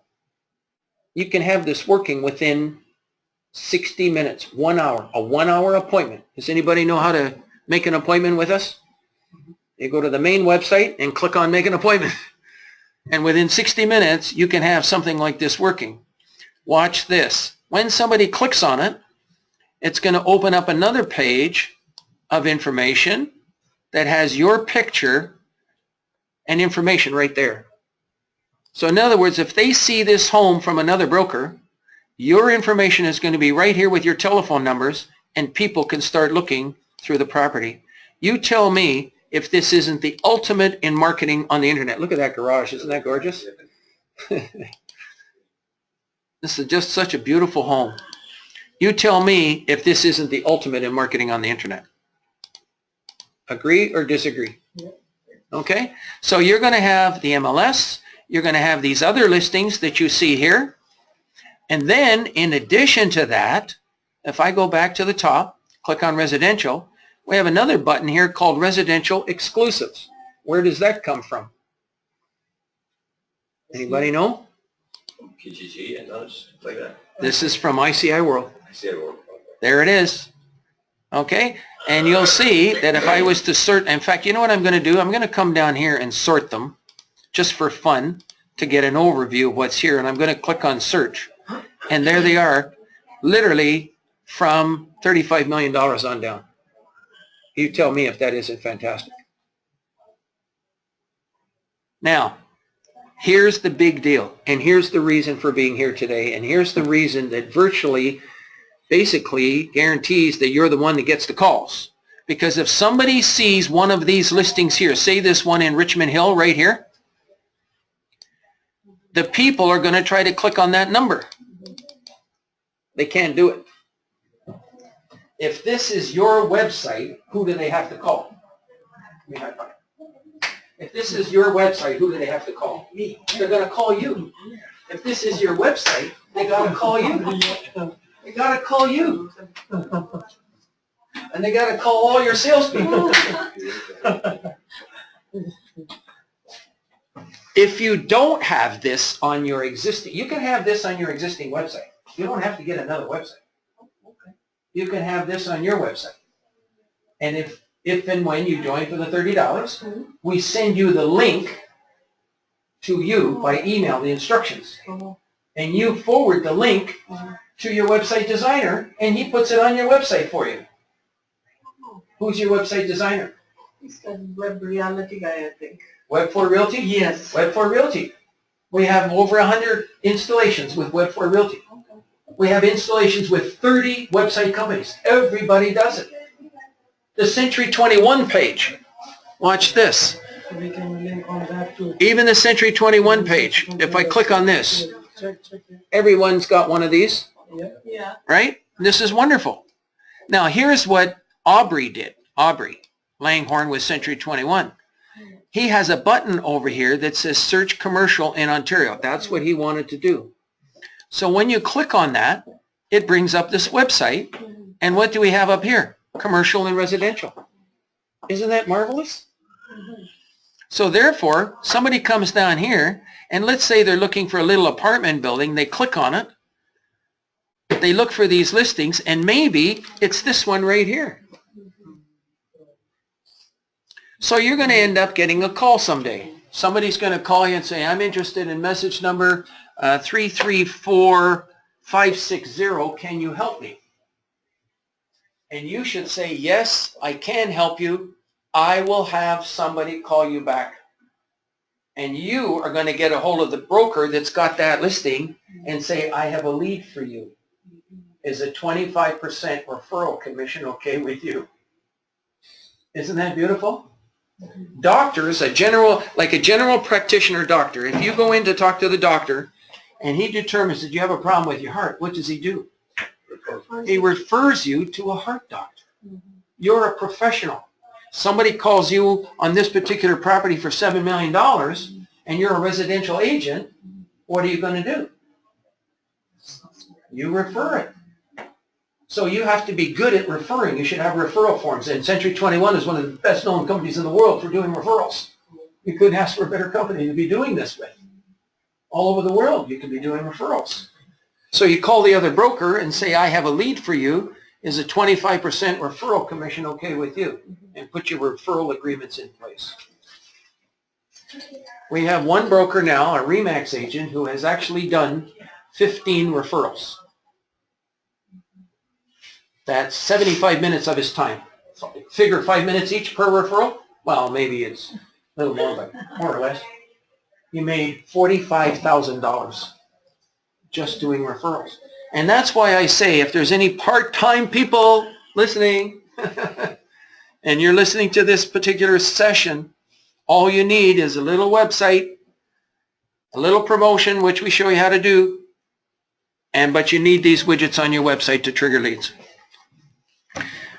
You can have this working within 60 minutes, 1 hour, a 1 hour appointment. Does anybody know how to make an appointment with us? You go to the main website and click on make an appointment. And within 60 minutes, you can have something like this working. Watch this. When somebody clicks on it, it's going to open up another page of information that has your picture and information right there. So in other words, if they see this home from another broker, your information is going to be right here with your telephone numbers, and people can start looking through the property. You tell me if this isn't the ultimate in marketing on the internet. Look at that garage. Isn't that gorgeous? This is just such a beautiful home. You tell me if this isn't the ultimate in marketing on the internet. Agree or disagree? Okay? So you're going to have the MLS. You're going to have these other listings that you see here. And then, in addition to that, if I go back to the top, click on residential, we have another button here called residential exclusives. Where does that come from? Anybody know? Kijiji and others like that. This is from ICIWorld. ICIWorld. There it is. Okay? And you'll see that if I was to sort, in fact, you know what I'm going to do? I'm going to come down here and sort them just for fun to get an overview of what's here. And I'm going to click on search. And there they are, literally from $35 million on down. You tell me if that isn't fantastic. Now, here's the big deal, and here's the reason for being here today, and here's the reason that virtually, basically, guarantees that you're the one that gets the calls. Because if somebody sees one of these listings here, say this one in Richmond Hill right here, the people are going to try to click on that number. They can't do it. If this is your website, who do they have to call? If this is your website, who do they have to call? Me. They're going to call you. If this is your website, they got to call you. They got to call you. And they got to call all your salespeople. If you don't have this on your existing, you can have this on your existing website. You don't have to get another website. You can have this on your website. And if and when you join for the $30, we send you the link to you by email, the instructions. And you forward the link to your website designer, and he puts it on your website for you. Who's your website designer? He's a web reality guy, I think. Web4 Realty? Yes. Web4 Realty. We have over 100 installations with Web4 Realty. We have installations with 30 website companies. Everybody does it. The Century 21 page. Watch this. We can link on that too. Even the Century 21 page, if I click on this, everyone's got one of these, Yeah. right? This is wonderful. Now, here's what Aubrey did. Aubrey Langhorne with Century 21. He has a button over here that says Search Commercial in Ontario. That's what he wanted to do. So when you click on that, it brings up this website. And what do we have up here? Commercial and residential. Isn't that marvelous? So therefore, somebody comes down here, and let's say they're looking for a little apartment building. They click on it. they look for these listings, and maybe it's this one right here. So you're going to end up getting a call someday. Somebody's going to call you and say, I'm interested in message number 334560. Can you help me? And you should say, yes, I can help you. I will have somebody call you back. And you are going to get a hold of the broker that's got that listing and say, I have a lead for you. Is a 25% referral commission okay with you? Isn't that beautiful? Doctors, like a general practitioner doctor, if you go in to talk to the doctor and he determines that you have a problem with your heart, what does he do? He refers you to a heart doctor. You're a professional. Somebody calls you on this particular property for $7 million and you're a residential agent, what are you going to do? You refer it. So you have to be good at referring. You should have referral forms. And Century 21 is one of the best known companies in the world for doing referrals. You couldn't ask for a better company to be doing this with. All over the world you can be doing referrals. So you call the other broker and say, I have a lead for you. Is a 25% referral commission okay with you? And put your referral agreements in place. We have one broker now, a RE/MAX agent, who has actually done 15 referrals. That's 75 minutes of his time. So figure 5 minutes each per referral. Well, maybe it's a little more, but more or less. He made $45,000 just doing referrals. And that's why I say, if there's any part-time people listening, and you're listening to this particular session, all you need is a little website, a little promotion, which we show you how to do, but you need these widgets on your website to trigger leads.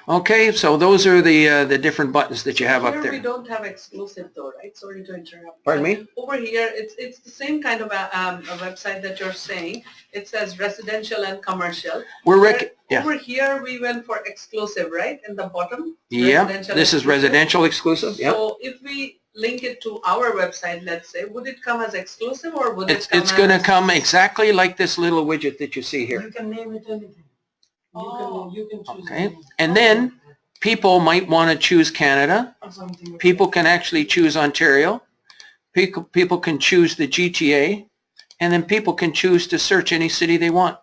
Okay, so those are the different buttons that you have up Here there. we don't have exclusive though, right? Sorry to interrupt. Pardon me? Over here, it's the same kind of a website that you're saying. It says residential and commercial. Yeah. Over here, we went for exclusive, right? In the bottom? Yeah, Residential this is exclusive. residential exclusive. Yep. So if we link it to our website, let's say, would it come as exclusive or would it come It's going to as- come exactly like this little widget that you see here. You can name it anything. You can choose. Okay, anything. and then people might want to choose Canada. Or something. People can actually choose Ontario. People can choose the GTA, and then people can choose to search any city they want.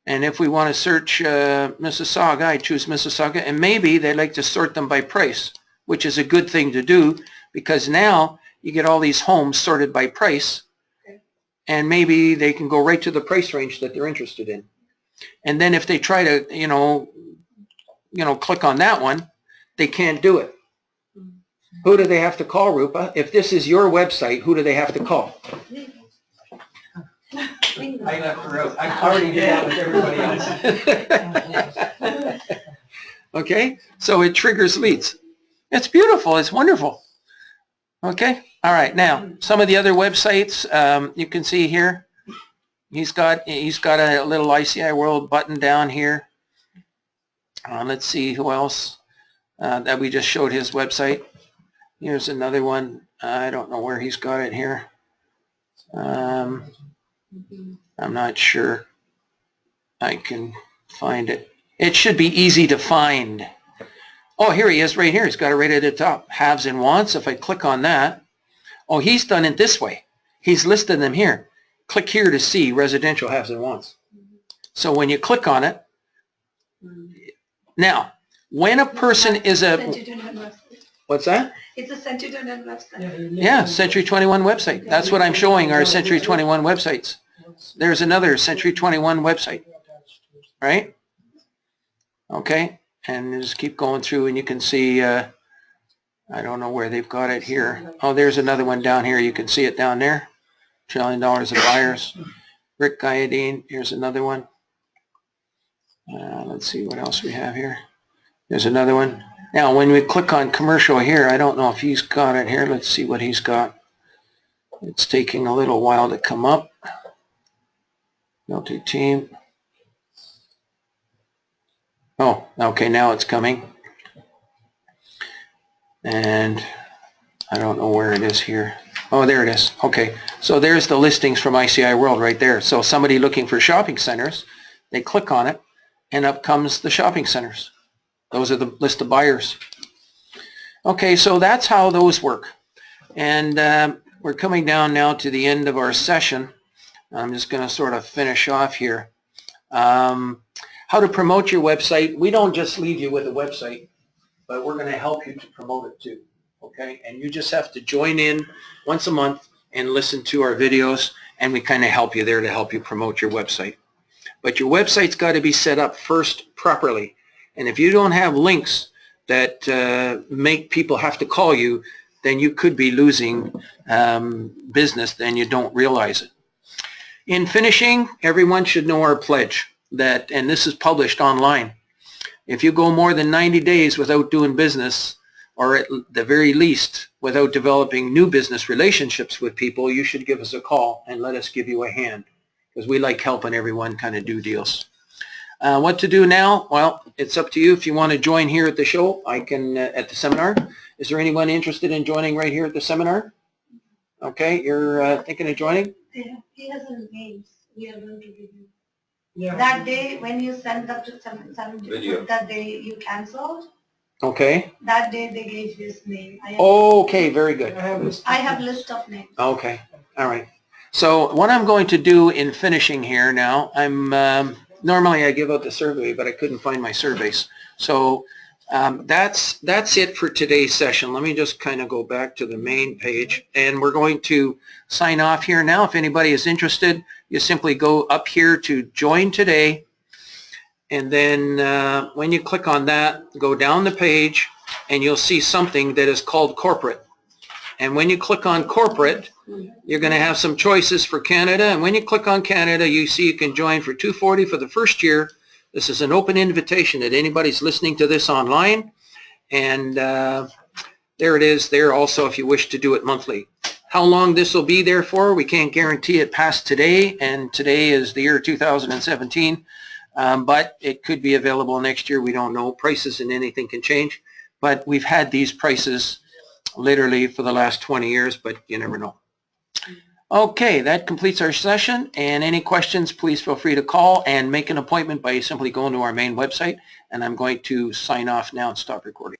And if we want to search Mississauga, I choose Mississauga, and maybe they like to sort them by price, which is a good thing to do because now you get all these homes sorted by price, and maybe they can go right to the price range that they're interested in. And then if they try to, click on that one, they can't do it. Who do they have to call, Rupa? If this is your website, who do they have to call? I left her out. I already did that with everybody else. Okay, so it triggers leads. It's beautiful. It's wonderful. Okay, all right. Now, some of the other websites you can see here. He's got a little ICIWorld button down here. Let's see who else that we just showed his website. Here's another one. I don't know where he's got it here. I'm not sure I can find it. It should be easy to find. Oh, here he is right here. He's got it right at the top. Haves and wants. If I click on that, oh, he's done it this way. He's listed them here. Click here to see residential haves and wants. So when you click on it, now, when a person is a... What's that? It's a Century 21 website. Yeah, Century 21 website. That's what I'm showing, our Century 21 websites. There's another Century 21 website, right? Okay, and just keep going through and you can see, I don't know where they've got it here. Oh, there's another one down here. You can see it down there. $1 trillion of buyers. Rick Iodine, here's another one. Let's see what else we have here. There's another one. Now, when we click on commercial here, I don't know if he's got it here. Let's see what he's got. It's taking a little while to come up. Multi-team. Oh, okay, now it's coming. And I don't know where it is here. Oh, there it is. Okay, so there's the listings from ICIWorld right there. So somebody looking for shopping centers, They click on it, and up comes the shopping centers. Those are the list of buyers. Okay, so that's how those work. And we're coming down now to the end of our session. I'm just going to sort of finish off here. How to promote your website. We don't just leave you with a website, but we're going to help you to promote it too. Okay, and you just have to join in once a month and listen to our videos, and we kind of help you there to help you promote your website. But your website's got to be set up first properly. And if you don't have links that make people have to call you, then you could be losing business, then you don't realize it. In finishing, everyone should know our pledge that, and this is published online, if you go more than 90 days without doing business, or at the very least without developing new business relationships with people, you should give us a call and let us give you a hand, because we like helping everyone kind of do deals. What to do now? Well, it's up to you. If you want to join here at the show, I can, at the seminar. Is there anyone interested in joining right here at the seminar? Okay, you're thinking of joining? He has a name. We are going to give you. Yeah. That day when you sent up to some Video. that day you cancelled, Okay. that day they gave his name. Okay, very good. I have list of names. Okay, all right. So what I'm going to do in finishing here now, normally I give out the survey, but I couldn't find my surveys. So that's it for today's session. Let me just kind of go back to the main page, and we're going to sign off here now. If anybody is interested, you simply go up here to join today, and then when you click on that, go down the page, and you'll see something that is called corporate. And when you click on corporate, you're going to have some choices for Canada. And when you click on Canada, you see you can join for $240 for the first year. This is an open invitation that anybody's listening to this online. And there it is there also if you wish to do it monthly. How long this will be there for, we can't guarantee it past today. And today is the year 2017. But it could be available next year. We don't know. Prices and anything can change. But we've had these prices literally for the last 20 years, but you never know. Okay, that completes our session, and any questions, please feel free to call and make an appointment by simply going to our main website, and I'm going to sign off now and stop recording.